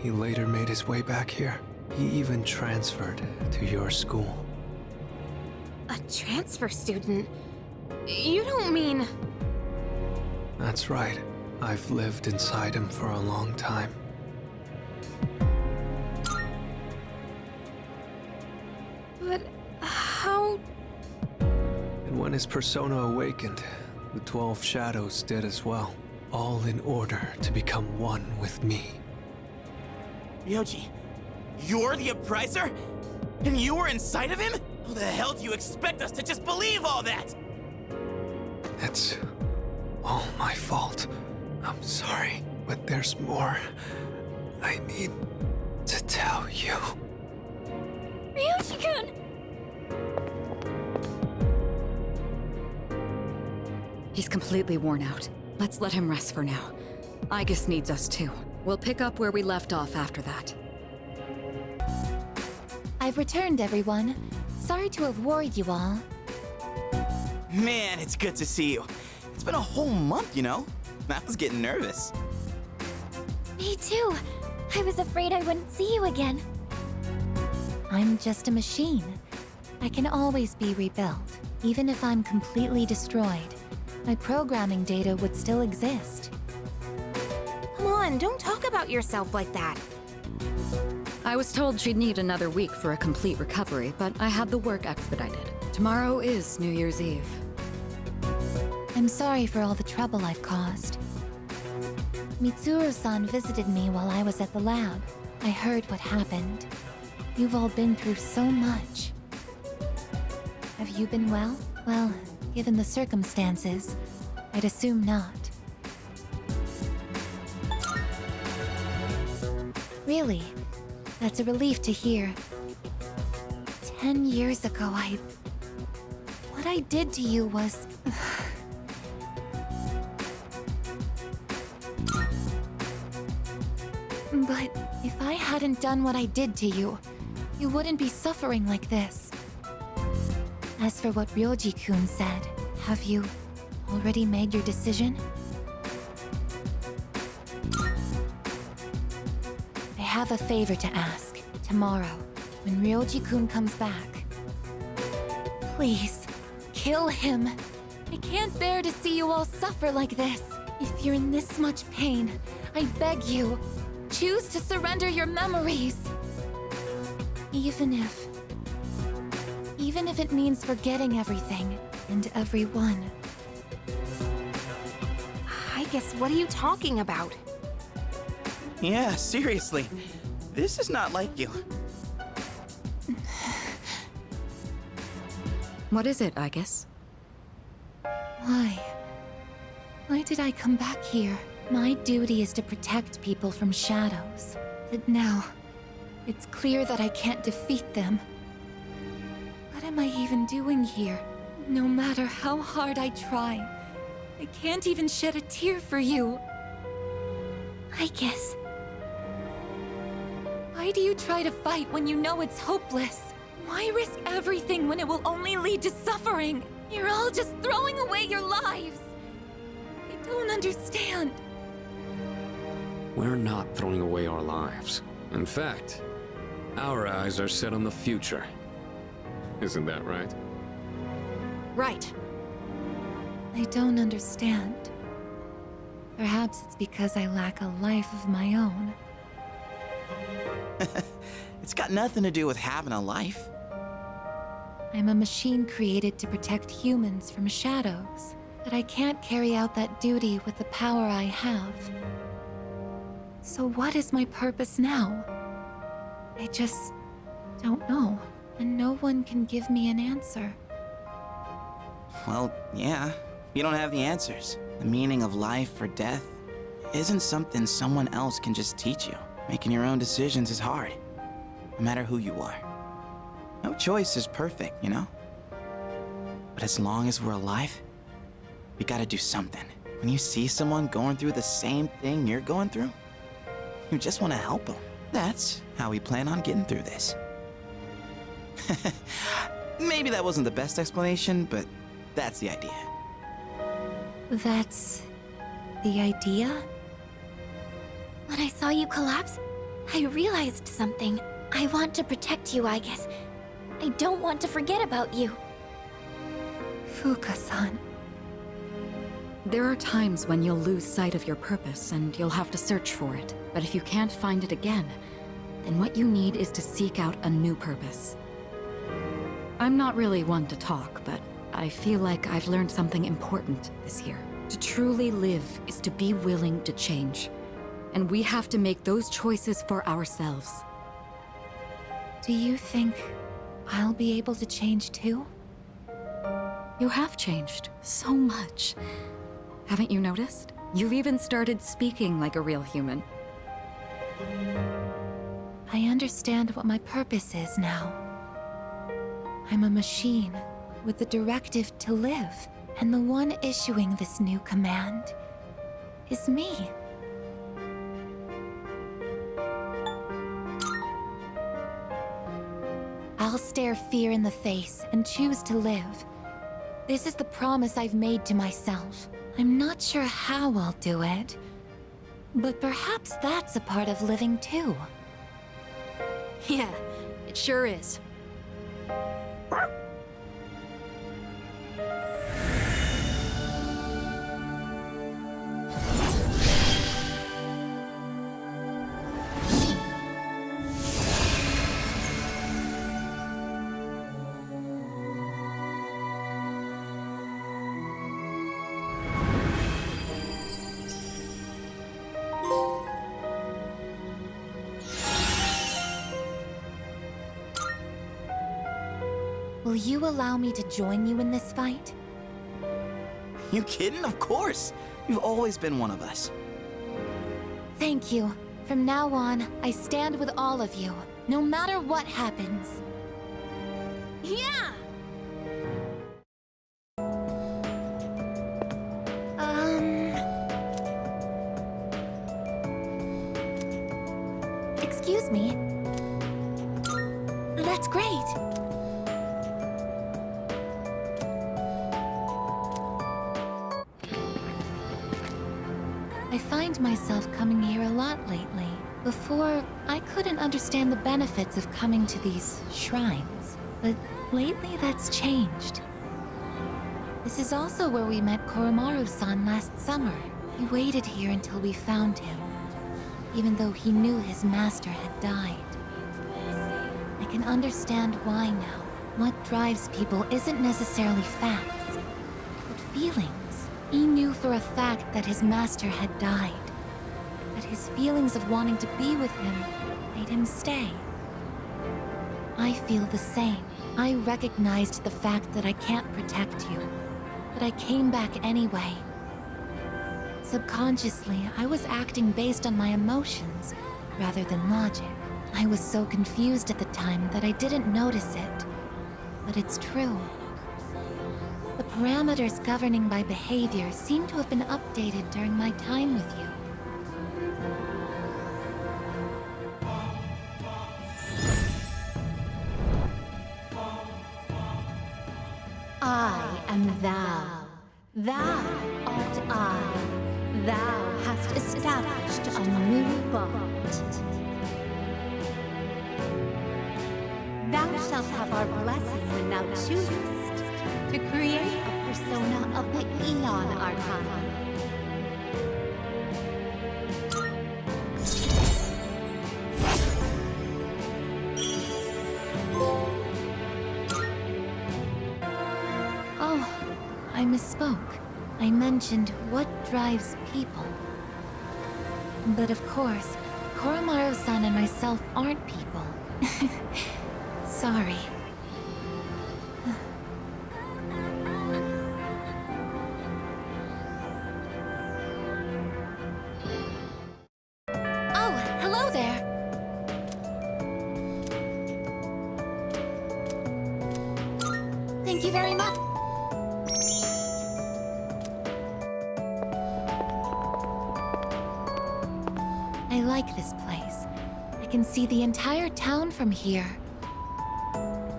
he later made his way back here. He even transferred to your school. A transfer student? You don't mean... That's right. I've lived inside him for a long time. But how... And when his persona awakened, the 12 shadows did as well. All in order to become one with me. Ryoji, You're the oppressor? And you were inside of him? How the hell do you expect us to just believe all that? It's all my fault. I'm sorry, but there's more I need to tell you. Ryuji-kun! He's completely worn out. Let's let him rest for now. Aigis needs us too. We'll pick up where we left off after that. I've returned, everyone. Sorry to have worried you all. Man, it's good to see you. It's been a whole month, you know? I was getting nervous. Me too. I was afraid I wouldn't see you again. I'm just a machine. I can always be rebuilt, even if I'm completely destroyed. My programming data would still exist. Come on, don't talk about yourself like that. I was told she'd need another week for a complete recovery, but I had the work expedited. Tomorrow is New Year's Eve. I'm sorry for all the trouble I've caused. Mitsuru-san visited me while I was at the lab. I heard what happened. You've all been through so much. Have you been well? Well, given the circumstances, I'd assume not. Really, that's a relief to hear. 10 years ago, what I did to you was... But if I hadn't done what I did to you, you wouldn't be suffering like this. As for what Ryoji-kun said, have you already made your decision? I have a favor to ask. Tomorrow, when Ryoji-kun comes back, please, kill him. I can't bear to see you all suffer like this. If you're in this much pain, I beg you, choose to surrender your memories. Even if it means forgetting everything and everyone. Aigis, what are you talking about? Yeah, seriously. This is not like you. What is it, Aigis? Why? Why did I come back here? My duty is to protect people from shadows. But now, it's clear that I can't defeat them. What am I even doing here? No matter how hard I try, I can't even shed a tear for you. Aigis. Why do you try to fight when you know it's hopeless? Why risk everything when it will only lead to suffering? You're all just throwing away your lives. I don't understand. We're not throwing away our lives. In fact, our eyes are set on the future. Isn't that right? Right. I don't understand. Perhaps it's because I lack a life of my own. It's got nothing to do with having a life. I'm a machine created to protect humans from shadows, but I can't carry out that duty with the power I have. So what is my purpose now? I just don't know, and no one can give me an answer. Well, yeah, you don't have the answers. The meaning of life or death isn't something someone else can just teach you. Making your own decisions is hard, no matter who you are. No choice is perfect, you know? But as long as we're alive, we gotta do something. When you see someone going through the same thing you're going through, you just want to help them. That's how we plan on getting through this. Maybe that wasn't the best explanation, but that's the idea. That's the idea? When I saw you collapse, I realized something. I want to protect you, Aigis. I don't want to forget about you. Fuka-san. There are times when you'll lose sight of your purpose and you'll have to search for it. But if you can't find it again, then what you need is to seek out a new purpose. I'm not really one to talk, but I feel like I've learned something important this year. To truly live is to be willing to change. And we have to make those choices for ourselves. Do you think I'll be able to change too? You have changed so much. Haven't you noticed? You've even started speaking like a real human. I understand what my purpose is now. I'm a machine with the directive to live, and the one issuing this new command is me. I'll stare fear in the face and choose to live. This is the promise I've made to myself. I'm not sure how I'll do it, but perhaps that's a part of living too. Yeah, it sure is. Will you allow me to join you in this fight? You kidding? Of course! You've always been one of us. Thank you. From now on, I stand with all of you, no matter what happens. Yeah! Excuse me. That's great. I find myself coming here a lot lately. Before, I couldn't understand the benefits of coming to these shrines, but lately that's changed. This is also where we met Koromaru-san last summer. He waited here until we found him, even though he knew his master had died. I can understand why now. What drives people isn't necessarily facts, but feelings. He knew for a fact that his master had died, but his feelings of wanting to be with him made him stay. I feel the same. I recognized the fact that I can't protect you, but I came back anyway. Subconsciously, I was acting based on my emotions rather than logic. I was so confused at the time that I didn't notice it, but it's true. The parameters governing my behavior seem to have been updated during my time with you. I am thou. Thou art I. Thou hast established a new bond. Thou shalt have our blessing when thou choosest to create a persona of the Aeon Arcana. Oh, I misspoke. I mentioned what drives people. But of course, Koromaru-san and myself aren't people. Sorry. Oh, hello there! Thank you very much. I like this place. I can see the entire town from here.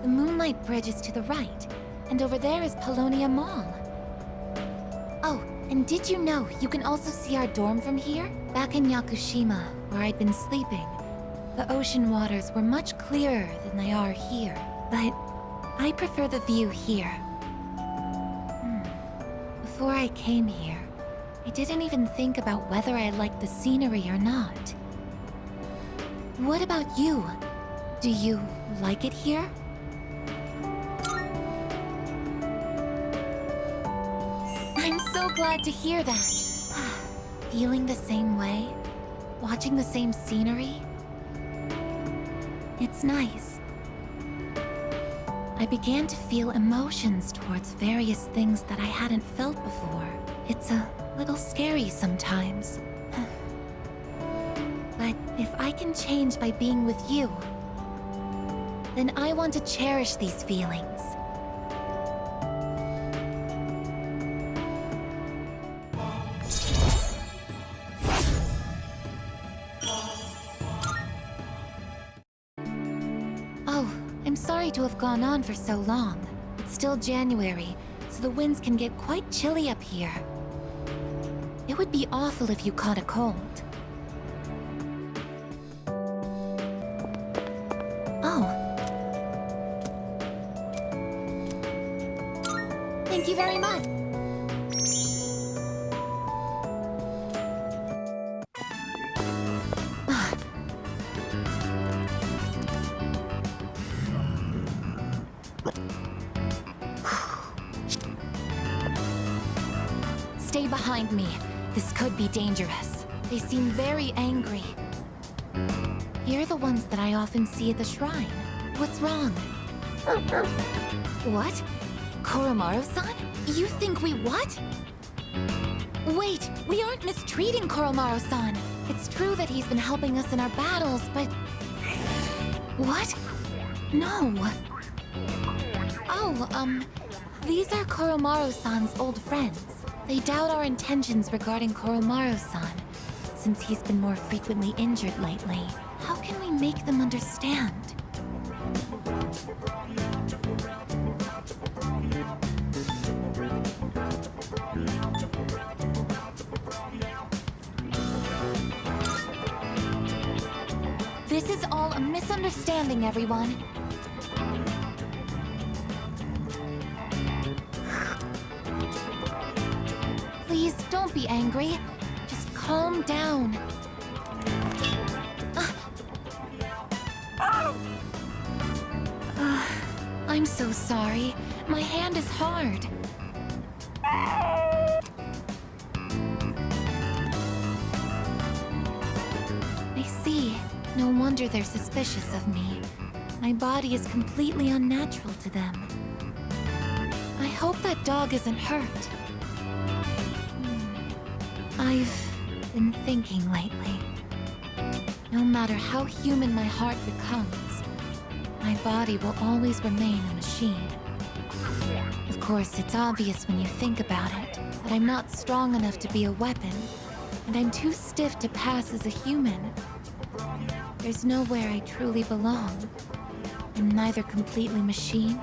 The Moonlight Bridge is to the right, and over there is Polonia Mall. Oh, and did you know you can also see our dorm from here? Back in Yakushima, where I'd been sleeping, the ocean waters were much clearer than they are here. But I prefer the view here. Before I came here, I didn't even think about whether I liked the scenery or not. What about you? Do you like it here? I'm so glad to hear that. Feeling the same way? Watching the same scenery? It's nice. I began to feel emotions towards various things that I hadn't felt before. It's a little scary sometimes. But if I can change by being with you, then I want to cherish these feelings. Oh, I'm sorry to have gone on for so long. It's still January, so the winds can get quite chilly up here. It would be awful if you caught a cold. Oh. Thank you very much. Stay behind me. This could be dangerous. They seem very angry. You're the ones that I often see at the shrine. What's wrong? What? Koromaru-san? You think we what? Wait, we aren't mistreating Koromaru-san. It's true that he's been helping us in our battles, but... What? No. Oh, these are Koromaru-san's old friends. They doubt our intentions regarding Koromaru-san, since he's been more frequently injured lately. How can we make them understand? This is all a misunderstanding, everyone. Please, don't be angry. Just calm down. I'm so sorry. My hand is hard. I see. No wonder they're suspicious of me. My body is completely unnatural to them. I hope that dog isn't hurt. I've been thinking lately. No matter how human my heart becomes, my body will always remain a machine. Of course, it's obvious when you think about it that I'm not strong enough to be a weapon, and I'm too stiff to pass as a human. There's nowhere I truly belong. I'm neither completely machine,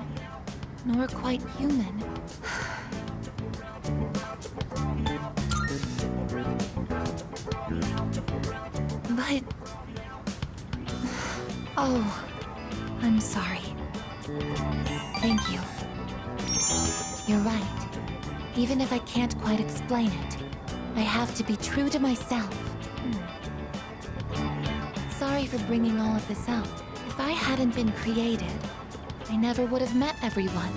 nor quite human. But... Oh, I'm sorry. Thank you. You're right. Even if I can't quite explain it, I have to be true to myself. Sorry for bringing all of this up. If I hadn't been created, I never would have met everyone.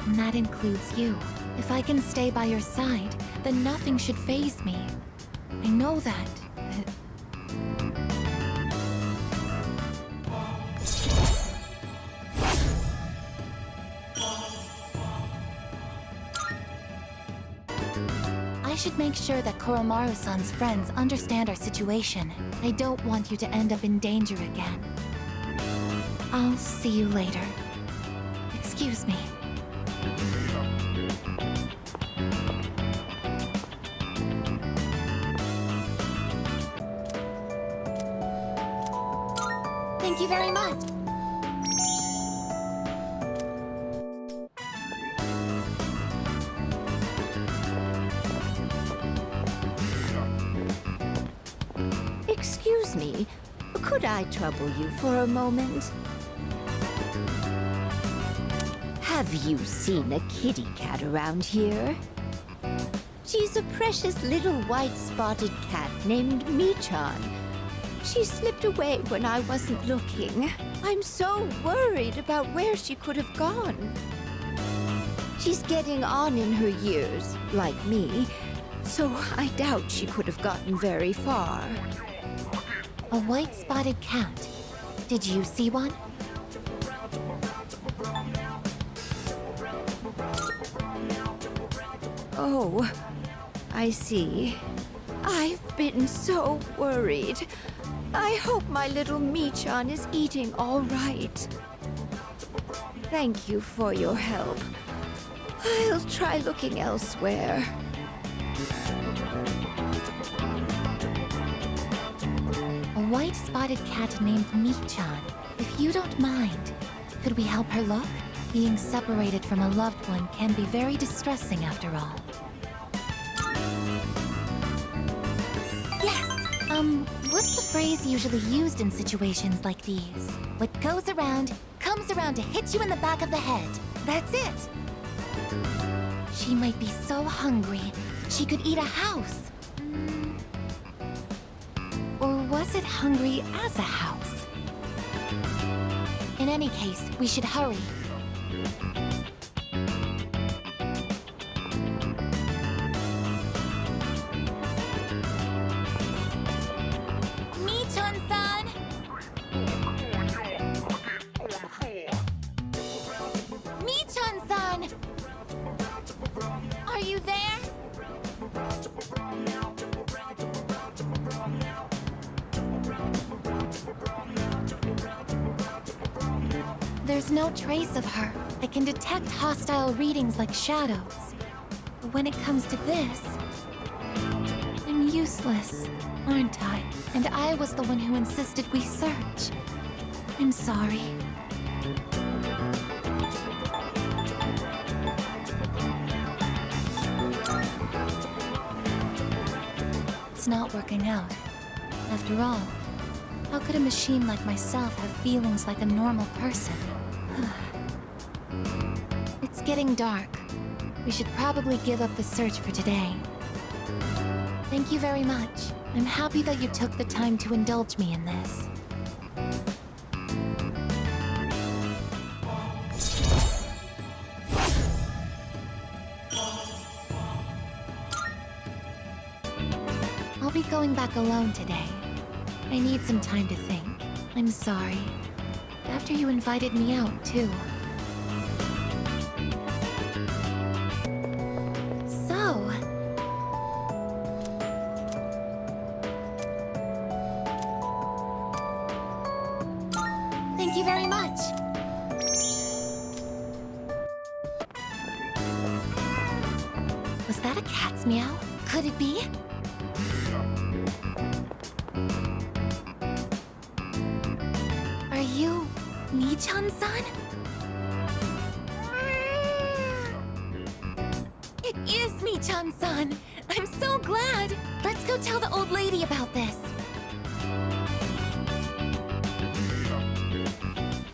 And that includes you. If I can stay by your side, then nothing should faze me. I know that. I should make sure that Koromaru-san's friends understand our situation. I don't want you to end up in danger again. I'll see you later. Excuse me. Thank you very much. Excuse me, could I trouble you for a moment? Have you seen a kitty cat around here? She's a precious little white spotted cat named Michan. She slipped away when I wasn't looking. I'm so worried about where she could have gone. She's getting on in her years, like me, so I doubt she could have gotten very far. A white spotted cat. Did you see one? Oh, I see. I've been so worried. I hope my little Michan is eating all right. Thank you for your help. I'll try looking elsewhere. A white spotted cat named Michan. If you don't mind, could we help her look? Being separated from a loved one can be very distressing after all. Yes! What's the phrase usually used in situations like these? What goes around, comes around to hit you in the back of the head. That's it! She might be so hungry, she could eat a house. Or was it hungry as a house? In any case, we should hurry. Michan-san! Michan-san! Are you there? There's no trace of her. I can detect hostile readings like shadows. But when it comes to this, I'm useless, aren't I? And I was the one who insisted we search. I'm sorry. It's not working out. After all, how could a machine like myself have feelings like a normal person? It's getting dark. We should probably give up the search for today. Thank you very much. I'm happy that you took the time to indulge me in this. I'll be going back alone today. I need some time to think. I'm sorry. After you invited me out, too. So... Thank you very much. Was that a cat's meow? Could it be? Are you Michan-san? It is Michan-san! I'm so glad! Let's go tell the old lady about this.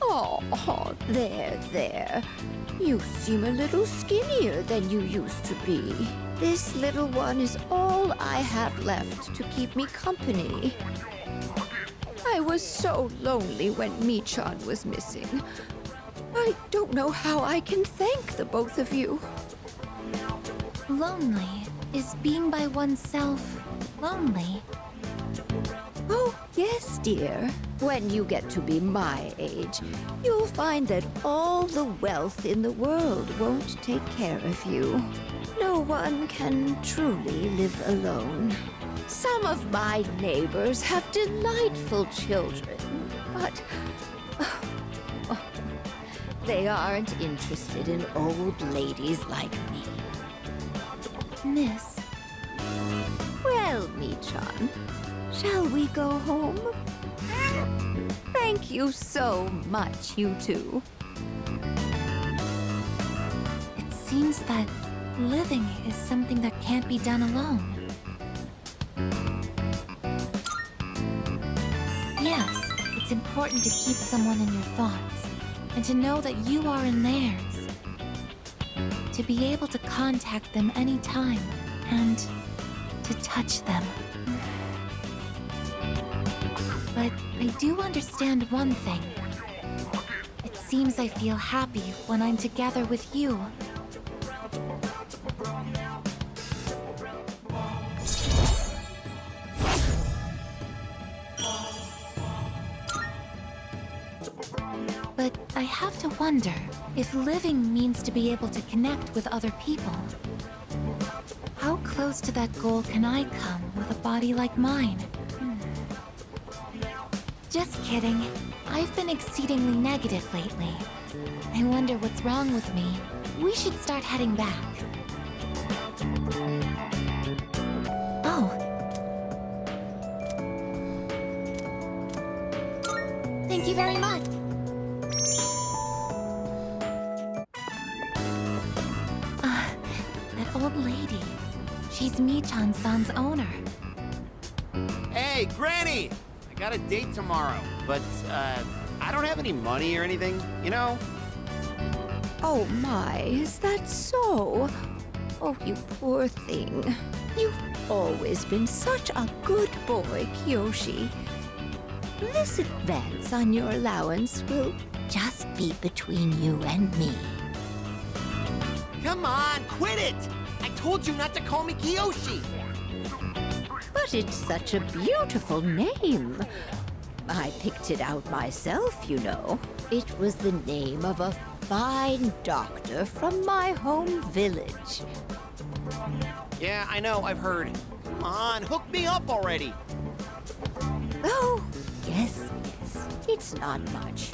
Oh, there. You seem a little skinnier than you used to be. This little one is all I have left to keep me company. I was so lonely when Michan was missing. I don't know how I can thank the both of you. Lonely? Is being by oneself lonely? Oh, yes, dear. When you get to be my age, you'll find that all the wealth in the world won't take care of you. No one can truly live alone. Some of my neighbors have delightful children, but they aren't interested in old ladies like me. Miss. Well, Michan, shall we go home? Thank you so much, you two. It seems that living is something that can't be done alone. Yes, it's important to keep someone in your thoughts, and to know that you are in theirs. To be able to contact them anytime, and to touch them. But I do understand one thing. It seems I feel happy when I'm together with you. But I have to wonder if living means to be able to connect with other people. How close to that goal can I come with a body like mine? Just kidding. I've been exceedingly negative lately. I wonder what's wrong with me. We should start heading back. Oh. Thank you very much. That old lady. She's Michan-san's owner. Hey, Granny! I got a date tomorrow, but, I don't have any money or anything, you know? Oh my, is that so? Oh, you poor thing. You've always been such a good boy, Kiyoshi. This advance on your allowance will just be between you and me. Come on, quit it! I told you not to call me Kiyoshi! But it's such a beautiful name. I picked it out myself, you know. It was the name of a fine doctor from my home village. Yeah, I know, I've heard. Come on, hook me up already! Oh, yes. It's not much.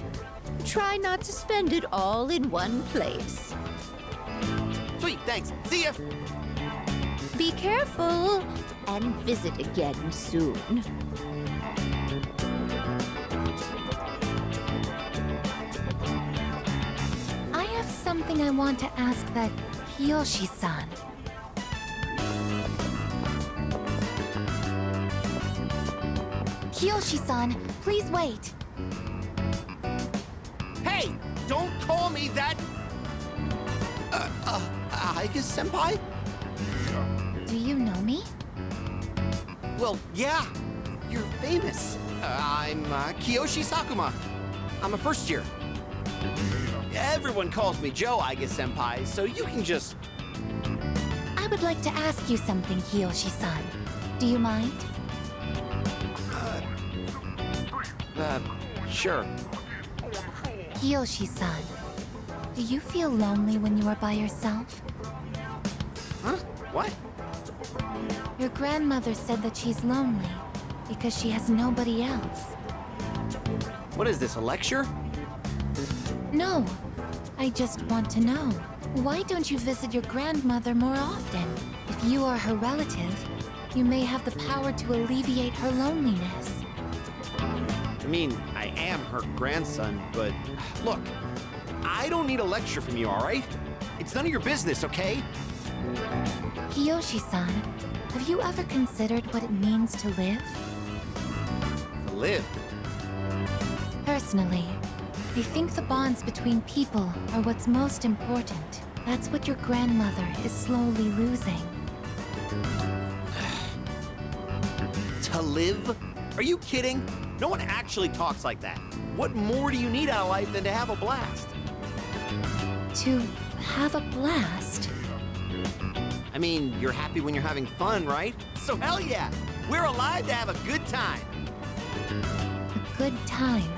Try not to spend it all in one place. Sweet, thanks. See ya! Be careful, and visit again soon. I have something I want to ask that Kiyoshi-san. Kiyoshi-san, please wait. Hey! Don't call me that! Aigis senpai? Do you know me? Well, yeah. You're famous. I'm Kiyoshi Sakuma. I'm a first year. Everyone calls me Joe Aigis senpai, so you can just... I would like to ask you something, Kiyoshi-san. Do you mind? Sure. Kiyoshi-san, do you feel lonely when you are by yourself? Huh? What? Your grandmother said that she's lonely because she has nobody else. What is this, a lecture? No, I just want to know. Why don't you visit your grandmother more often? If you are her relative, you may have the power to alleviate her loneliness. I mean, I am her grandson, but look, I don't need a lecture from you, all right? It's none of your business, okay? Kiyoshi-san, have you ever considered what it means to live? To live? Personally, I think the bonds between people are what's most important. That's what your grandmother is slowly losing. To live? Are you kidding? No one actually talks like that. What more do you need out of life than to have a blast? To have a blast? I mean, you're happy when you're having fun, right? So hell yeah! We're alive to have a good time! A good time?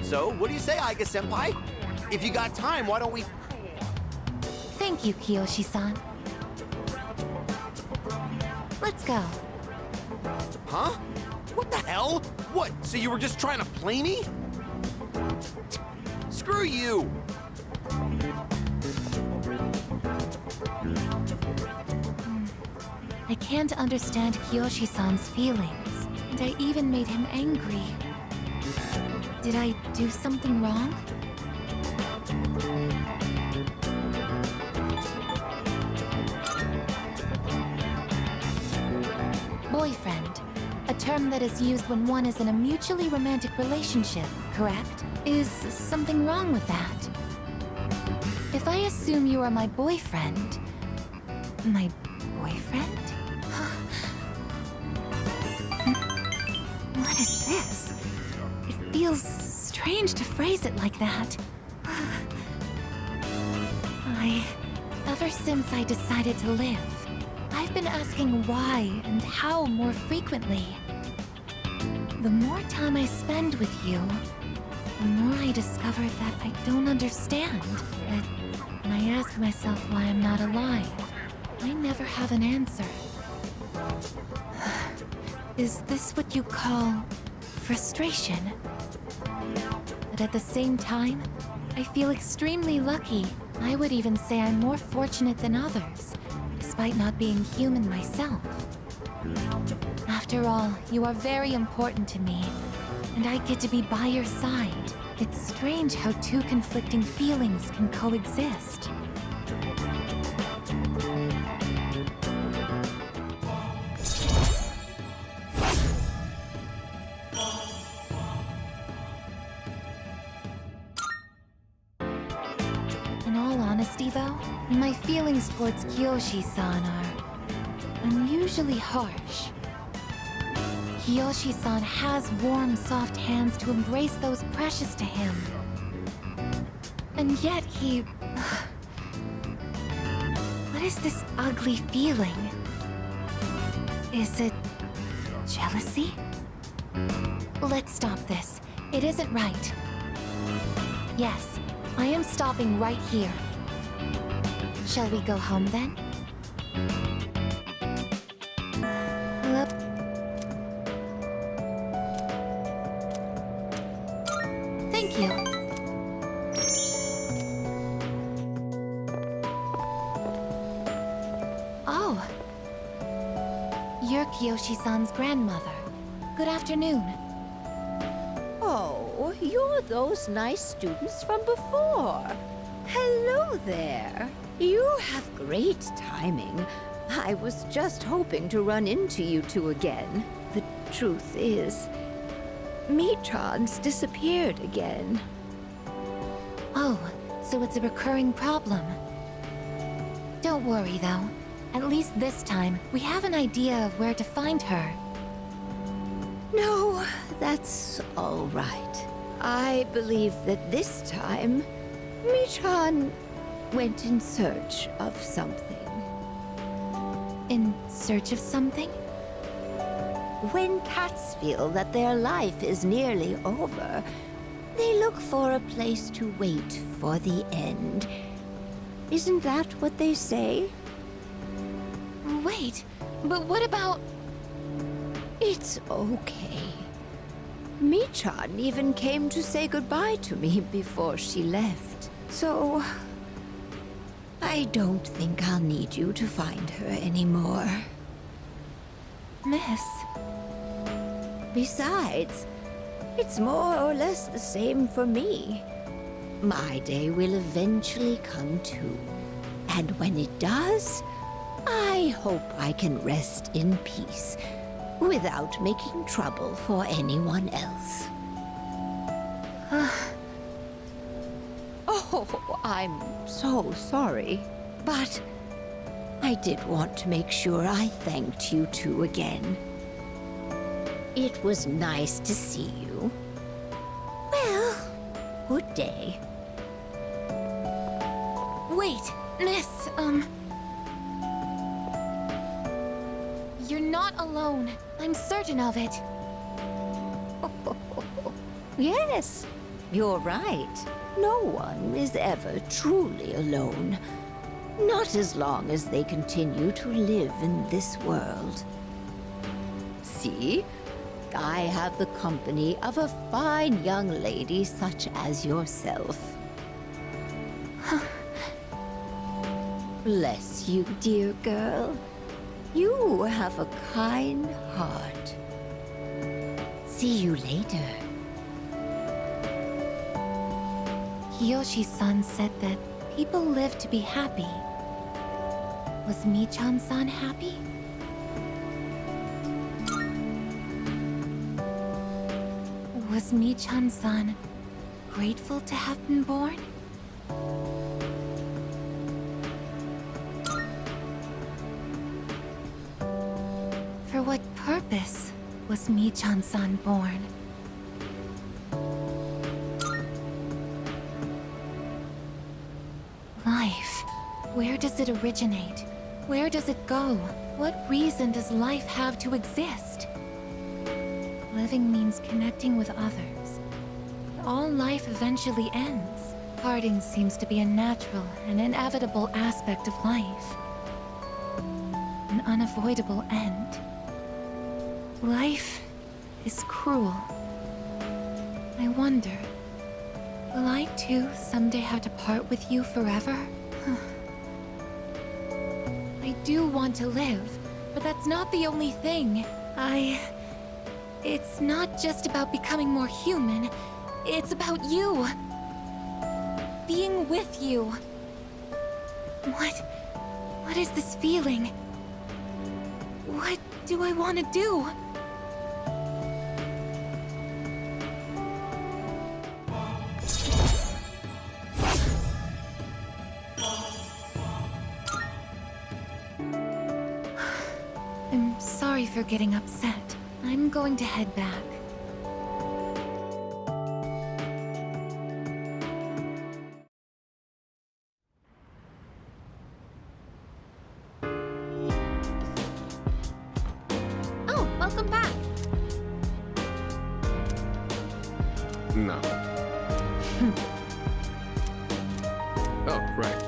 So, what do you say, Aigis senpai? If you got time, why don't we... Thank you, Kiyoshi-san. Let's go. Huh? What the hell? What, so you were just trying to play me? Screw you! I can't understand Kiyoshi-san's feelings, and I even made him angry. Did I do something wrong? Boyfriend, a term that is used when one is in a mutually romantic relationship, correct? Is something wrong with that? If I assume you are my boyfriend... My boyfriend? What is this? It feels strange to phrase it like that. Ever since I decided to live, I've been asking why and how more frequently. The more time I spend with you, the more I discover that I don't understand. That when I ask myself why I'm not alive, I never have an answer. Is this what you call frustration? But at the same time, I feel extremely lucky. I would even say I'm more fortunate than others, despite not being human myself. After all, you are very important to me, and I get to be by your side. It's strange how two conflicting feelings can coexist. In all honesty, though, my feelings towards Kiyoshi-san are unusually harsh. Kiyoshi-san has warm, soft hands to embrace those precious to him. And yet he... What is this ugly feeling? Is it... jealousy? Let's stop this. It isn't right. Yes, I am stopping right here. Shall we go home then? Hello? Thank you. Oh. You're Kiyoshi-san's grandmother. Good afternoon. Oh, you're those nice students from before. Hello there. You have great timing. I was just hoping to run into you two again. The truth is, Michan's disappeared again. Oh, so it's a recurring problem. Don't worry, though. At least this time, we have an idea of where to find her. No, that's all right. I believe that this time, Michan went in search of something. In search of something? When cats feel that their life is nearly over, they look for a place to wait for the end. Isn't that what they say? Wait, but what about... It's okay. Michan even came to say goodbye to me before she left. So... I don't think I'll need you to find her anymore. Miss... Besides, it's more or less the same for me. My day will eventually come too. And when it does, I hope I can rest in peace without making trouble for anyone else. Oh, I'm so sorry. But I did want to make sure I thanked you two again. It was nice to see you. Well, good day. Wait, Miss, You're not alone. I'm certain of it. Yes, you're right. No one is ever truly alone. Not as long as they continue to live in this world. See? I have the company of a fine young lady such as yourself. Bless you, dear girl. You have a kind heart. See you later. Kiyoshi-san said that people live to be happy. Was Michan-san happy? Was Michan-san grateful to have been born? For what purpose was Michan-san born? Life. Where does it originate? Where does it go? What reason does life have to exist? Living means connecting with others. But all life eventually ends. Parting seems to be a natural and inevitable aspect of life. an unavoidable end. Life is cruel. I wonder, will I too someday have to part with you forever? I do want to live, but that's not the only thing. It's not just about becoming more human. It's about you. Being with you. What is this feeling? What do I want to do? I'm sorry for getting upset. I'm going to head back. Oh, welcome back. No. Oh, right.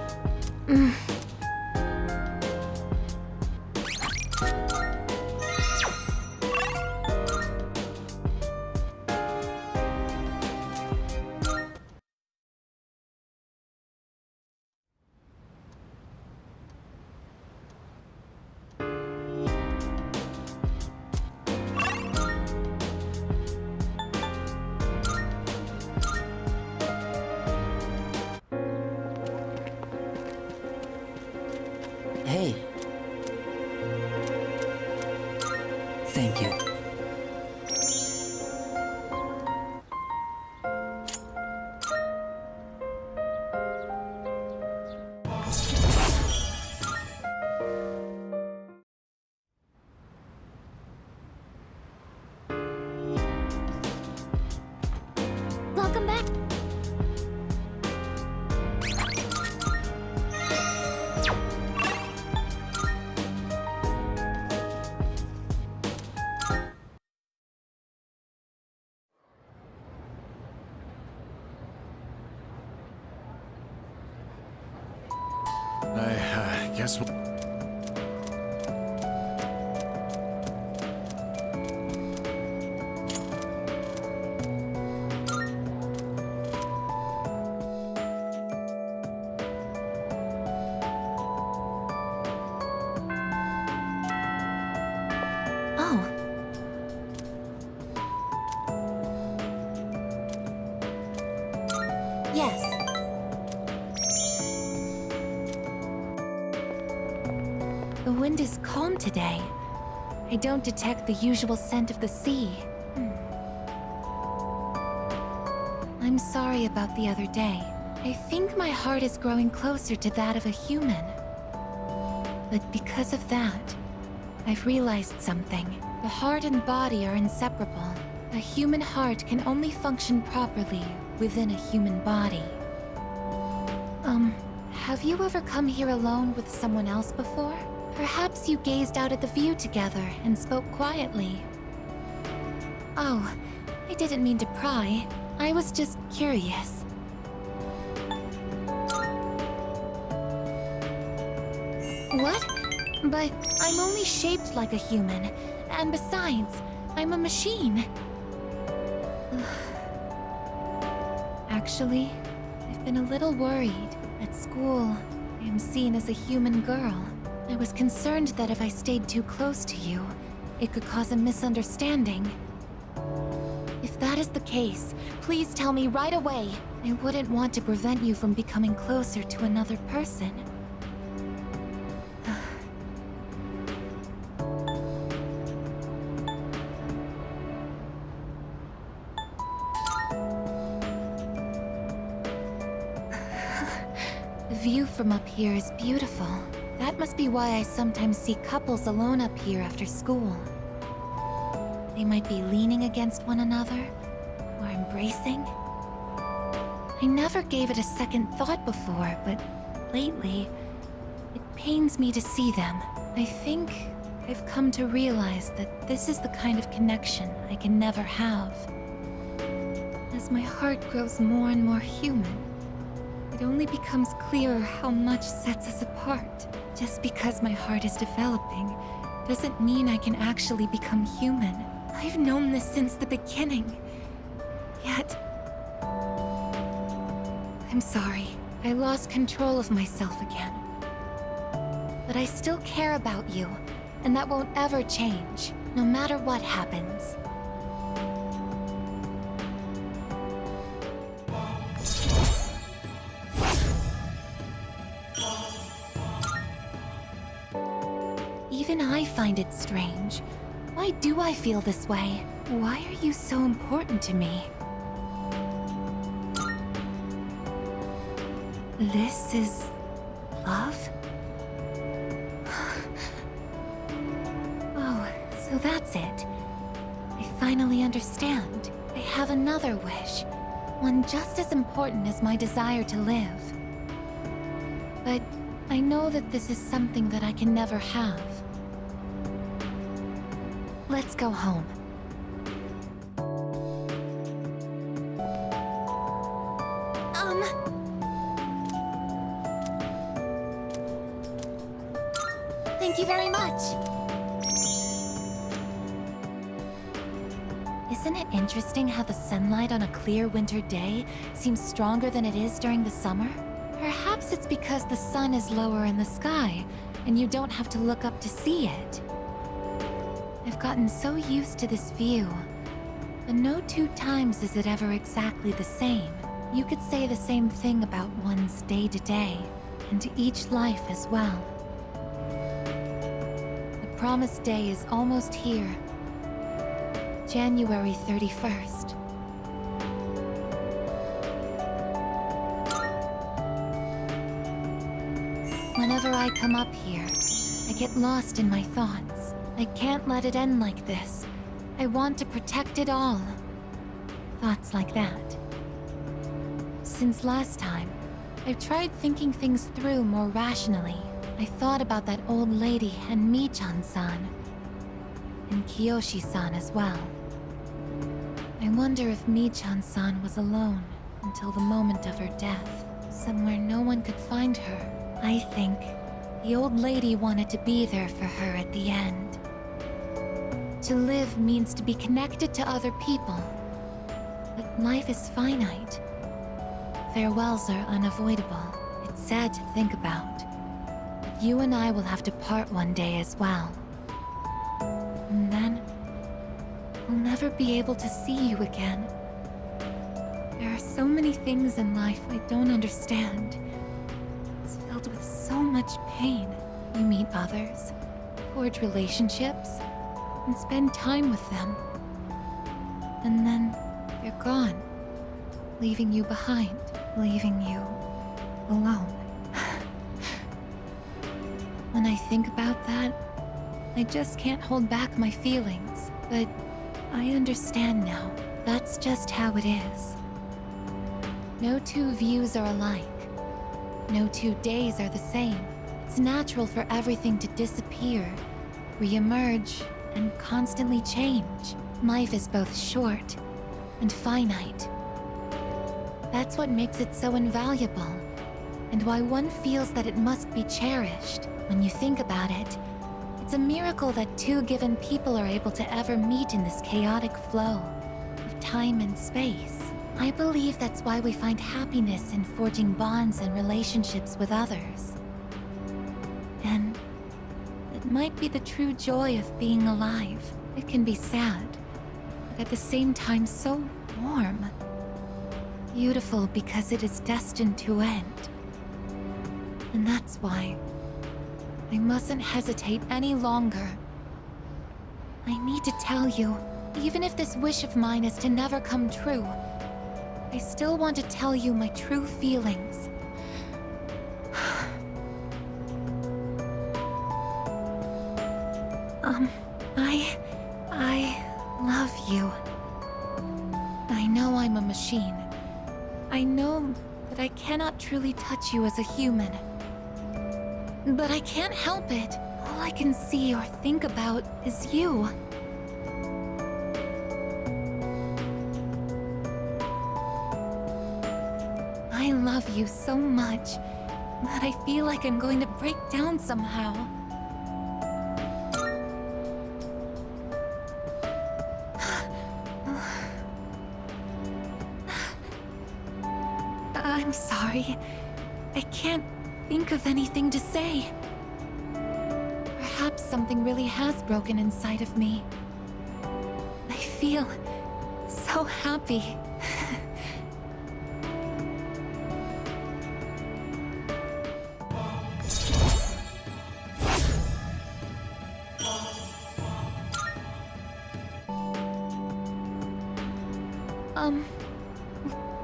Hey. Thank you. Welcome back. I guess we'll... Oh. Yes. The wind is calm today. I don't detect the usual scent of the sea. I'm sorry about the other day. I think my heart is growing closer to that of a human. But because of that, I've realized something. The heart and body are inseparable. A human heart can only function properly within a human body. Have you ever come here alone with someone else before? Perhaps you gazed out at the view together and spoke quietly. Oh, I didn't mean to pry. I was just curious. What? But I'm only shaped like a human. And besides, I'm a machine. Actually, I've been a little worried. At school, I am seen as a human girl. I was concerned that if I stayed too close to you, it could cause a misunderstanding. If that is the case, please tell me right away. I wouldn't want to prevent you from becoming closer to another person. The view from up here is beautiful. That must be why I sometimes see couples alone up here after school. They might be leaning against one another, or embracing. I never gave it a second thought before, but lately, it pains me to see them. I think I've come to realize that this is the kind of connection I can never have. As my heart grows more and more human, it it only becomes clearer how much sets us apart. Just because my heart is developing doesn't mean I can actually become human. I've known this since the beginning. Yet... I'm sorry. I lost control of myself again. But I still care about you, and that won't ever change, no matter what happens. Even I find it strange. Why do I feel this way? Why are you so important to me? This is... love? Oh, so that's it. I finally understand. I have another wish. One just as important as my desire to live. But I know that this is something that I can never have. Let's go home. Thank you very much. Isn't it interesting how the sunlight on a clear winter day seems stronger than it is during the summer? Perhaps it's because the sun is lower in the sky, and you don't have to look up to see it. I've gotten so used to this view, but no two times is it ever exactly the same. You could say the same thing about one's day-to-day, and each life as well. The promised day is almost here. January 31st. Whenever I come up here, I get lost in my thoughts. I can't let it end like this. I want to protect it all. Thoughts like that. Since last time, I've tried thinking things through more rationally. I thought about that old lady and Michan-san. And Kiyoshi-san as well. I wonder if Michan-san was alone until the moment of her death, somewhere no one could find her. I think the old lady wanted to be there for her at the end. To live means to be connected to other people. But life is finite. Farewells are unavoidable. It's sad to think about. But you and I will have to part one day as well. And then, I'll never be able to see you again. There are so many things in life I don't understand. It's filled with so much pain. You meet others, forge relationships, and spend time with them. And then, they're gone, leaving you behind, leaving you alone. When I think about that, I just can't hold back my feelings, but I understand now. That's just how it is. No two views are alike. No 2 days are the same. It's natural for everything to disappear, re-emerge, and constantly change. Life is both short and finite. That's what makes it so invaluable, and why one feels that it must be cherished. When you think about it, it's a miracle that two given people are able to ever meet in this chaotic flow of time and space. I believe that's why we find happiness in forging bonds and relationships with others. And it might be the true joy of being alive. It can be sad, but at the same time so warm. Beautiful because it is destined to end. And that's why I mustn't hesitate any longer. I need to tell you, even if this wish of mine is to never come true, I still want to tell you my true feelings. I love you. I know I'm a machine. I know that I cannot truly touch you as a human. But I can't help it. All I can see or think about is you. I love you so much that I feel like I'm going to break down somehow. I'm sorry. I can't think of anything to say. Perhaps something really has broken inside of me. I feel so happy.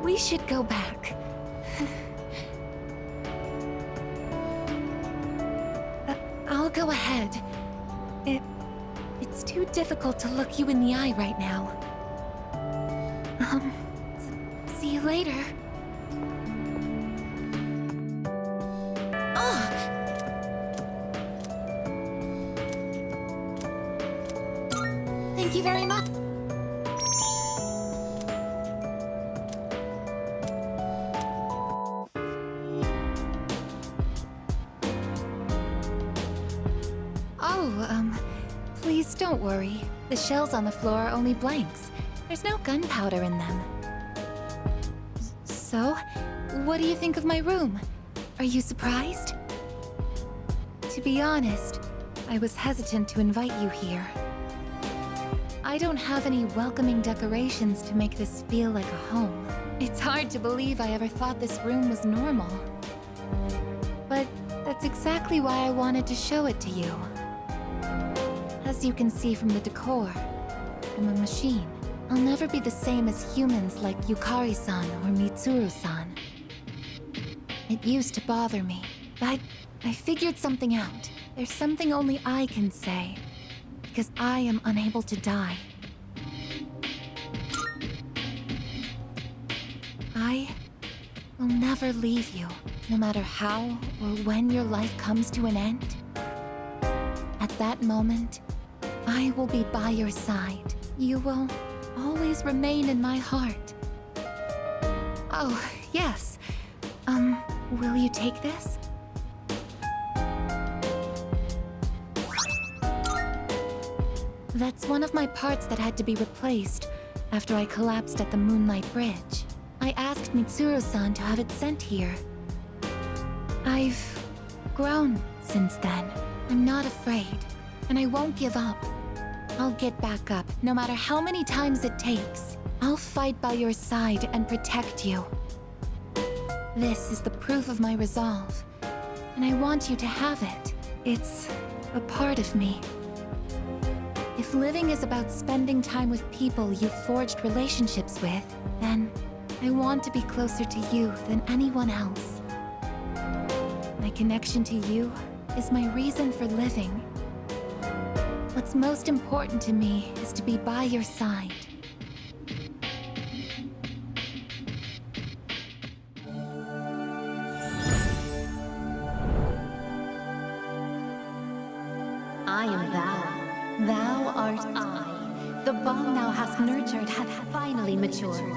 We should go back. I'll go ahead. It's too difficult to look you in the eye right now. See you later. Thank you very much. Please don't worry. The shells on the floor are only blanks. There's no gunpowder in them. So, what do you think of my room? Are you surprised? To be honest, I was hesitant to invite you here. I don't have any welcoming decorations to make this feel like a home. It's hard to believe I ever thought this room was normal. But that's exactly why I wanted to show it to you. As you can see from the decor, I'm a machine. I'll never be the same as humans like Yukari-san or Mitsuru-san. It used to bother me, but I figured something out. There's something only I can say, because I am unable to die. I will never leave you, no matter how or when your life comes to an end. At that moment, I will be by your side. You will always remain in my heart. Oh, yes. Will you take this? That's one of my parts that had to be replaced after I collapsed at the Moonlight Bridge. I asked Mitsuru-san to have it sent here. I've grown since then. I'm not afraid, and I won't give up. I'll get back up, no matter how many times it takes. I'll fight by your side and protect you. This is the proof of my resolve, and I want you to have it. It's a part of me. If living is about spending time with people you've forged relationships with, then I want to be closer to you than anyone else. My connection to you is my reason for living. What's most important to me is to be by your side. I am thou. Thou art I. The bond thou hast nurtured hath finally matured.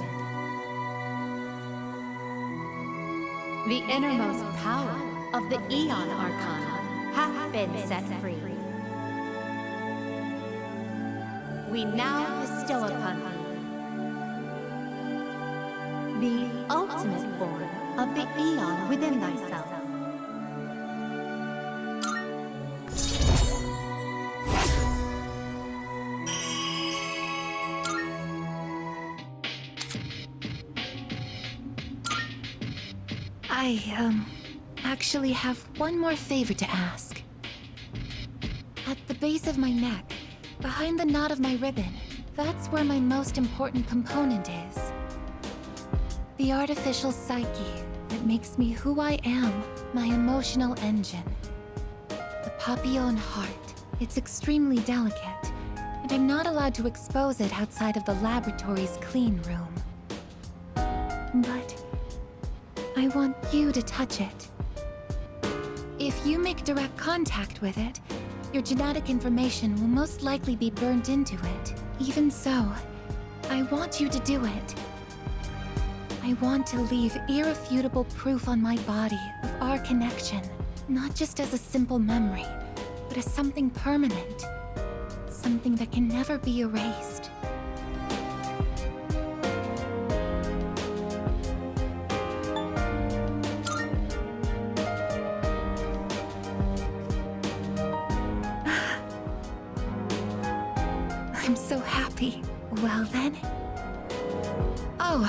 The innermost power of the Aeon Arcana hath been set free. We now bestow upon thee the ultimate form of the Aeon within thyself. I actually have one more favor to ask. At the base of my neck, behind the knot of my ribbon, that's where my most important component is. The artificial psyche that makes me who I am, my emotional engine. The papillon heart. It's extremely delicate, and I'm not allowed to expose it outside of the laboratory's clean room. But I want you to touch it. If you make direct contact with it, your genetic information will most likely be burnt into it. Even so, I want you to do it. I want to leave irrefutable proof on my body of our connection, not just as a simple memory, but as something permanent, something that can never be erased. I'm so happy. Well then. Oh,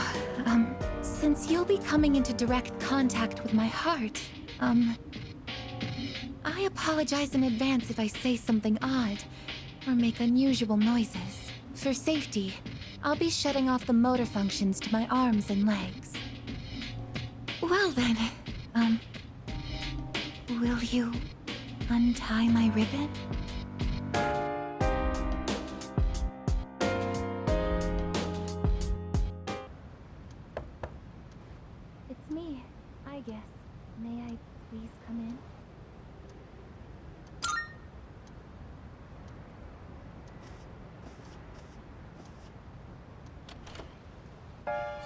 since you'll be coming into direct contact with my heart, I apologize in advance if I say something odd or make unusual noises. For safety, I'll be shutting off the motor functions to my arms and legs. Well then, will you untie my ribbon? It's me, Aigis. May I please come in?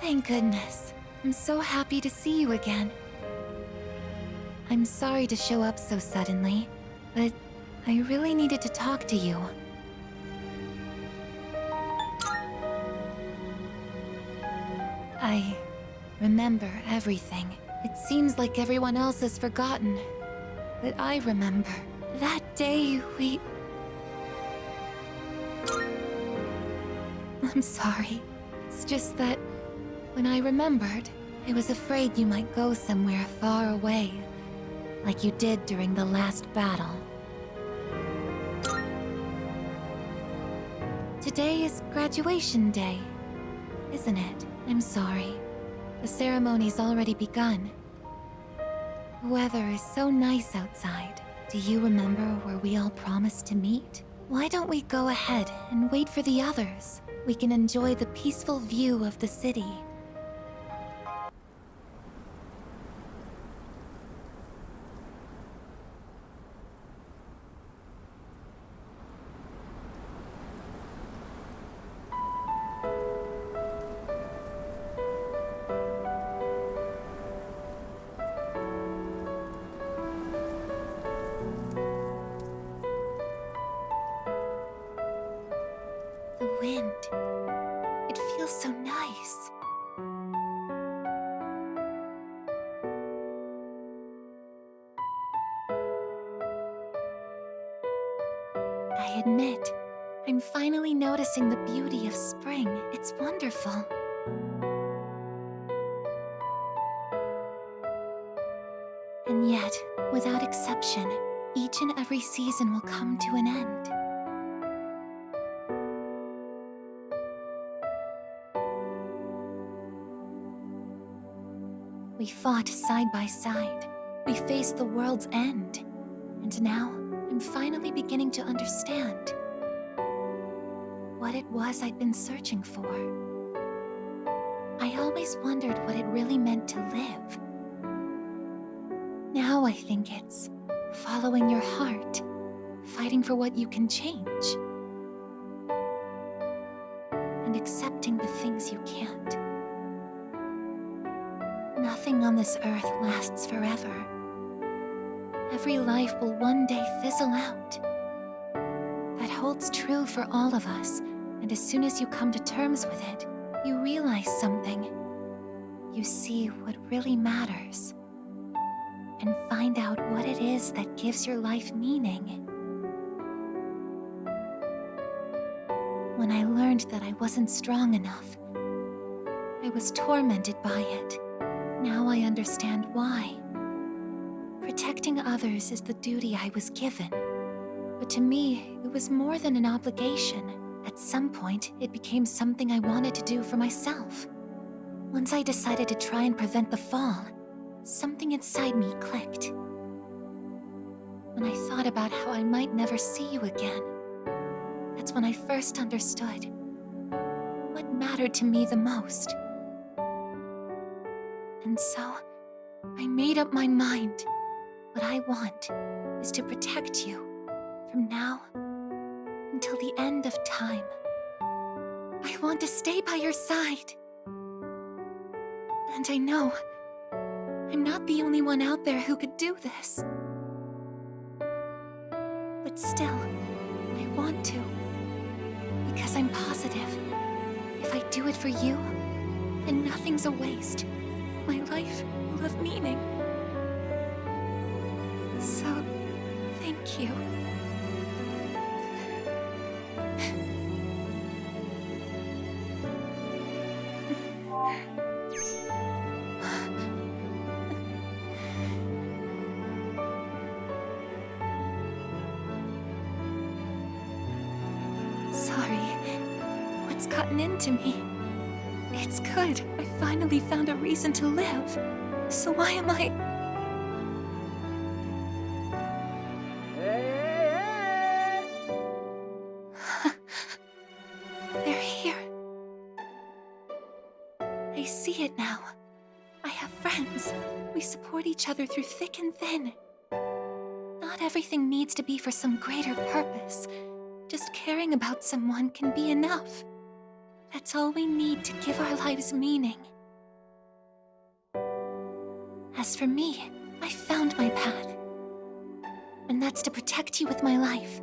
Thank goodness. I'm so happy to see you again. I'm sorry to show up so suddenly, but I really needed to talk to you. I remember everything. It seems like everyone else has forgotten, but I remember. That day we... I'm sorry. It's just that when I remembered, I was afraid you might go somewhere far away, like you did during the last battle. Today is graduation day, isn't it? I'm sorry. The ceremony's already begun. The weather is so nice outside. Do you remember where we all promised to meet? Why don't we go ahead and wait for the others? We can enjoy the peaceful view of the city. The wind. It feels so nice. I admit, I'm finally noticing the beauty of spring. It's wonderful. And yet, without exception, each and every season will come to an end. We fought side by side. We faced the world's end. And now, I'm finally beginning to understand what it was I'd been searching for. I always wondered what it really meant to live. Now I think it's following your heart, fighting for what you can change, and accepting the things you can't. Nothing on this earth lasts forever. Every life will one day fizzle out. That holds true for all of us, and as soon as you come to terms with it, you realize something. You see what really matters, and find out what it is that gives your life meaning. When I learned that I wasn't strong enough, I was tormented by it. Now I understand why. Protecting others is the duty I was given. But to me, it was more than an obligation. At some point, it became something I wanted to do for myself. Once I decided to try and prevent the fall, something inside me clicked. When I thought about how I might never see you again, that's when I first understood what mattered to me the most. And so, I made up my mind. What I want is to protect you from now until the end of time. I want to stay by your side. And I know I'm not the only one out there who could do this. But still, I want to. Because I'm positive. If I do it for you, then nothing's a waste. My life will have meaning. So, thank you. Sorry. What's gotten into me? It's good. I finally found a reason to live. So why am I... They're here. I see it now. I have friends. We support each other through thick and thin. Not everything needs to be for some greater purpose. Just caring about someone can be enough. That's all we need to give our lives meaning. As for me, I found my path. And that's to protect you with my life.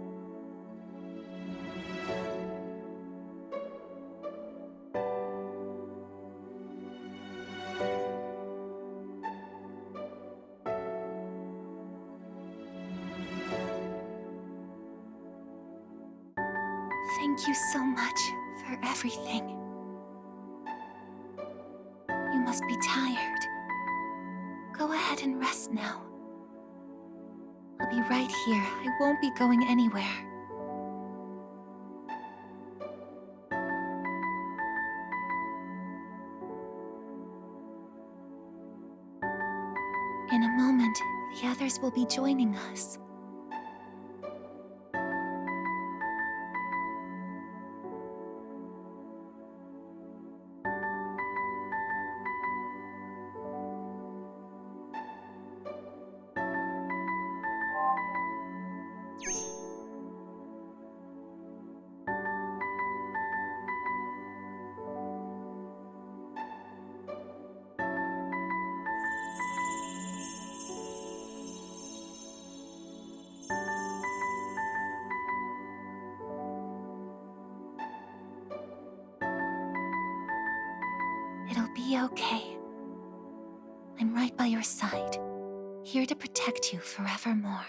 Thank you so much for everything. You must be tired. Go ahead and rest now. I'll be right here. I won't be going anywhere. In a moment, the others will be joining us. It'll be okay. I'm right by your side, here to protect you forevermore.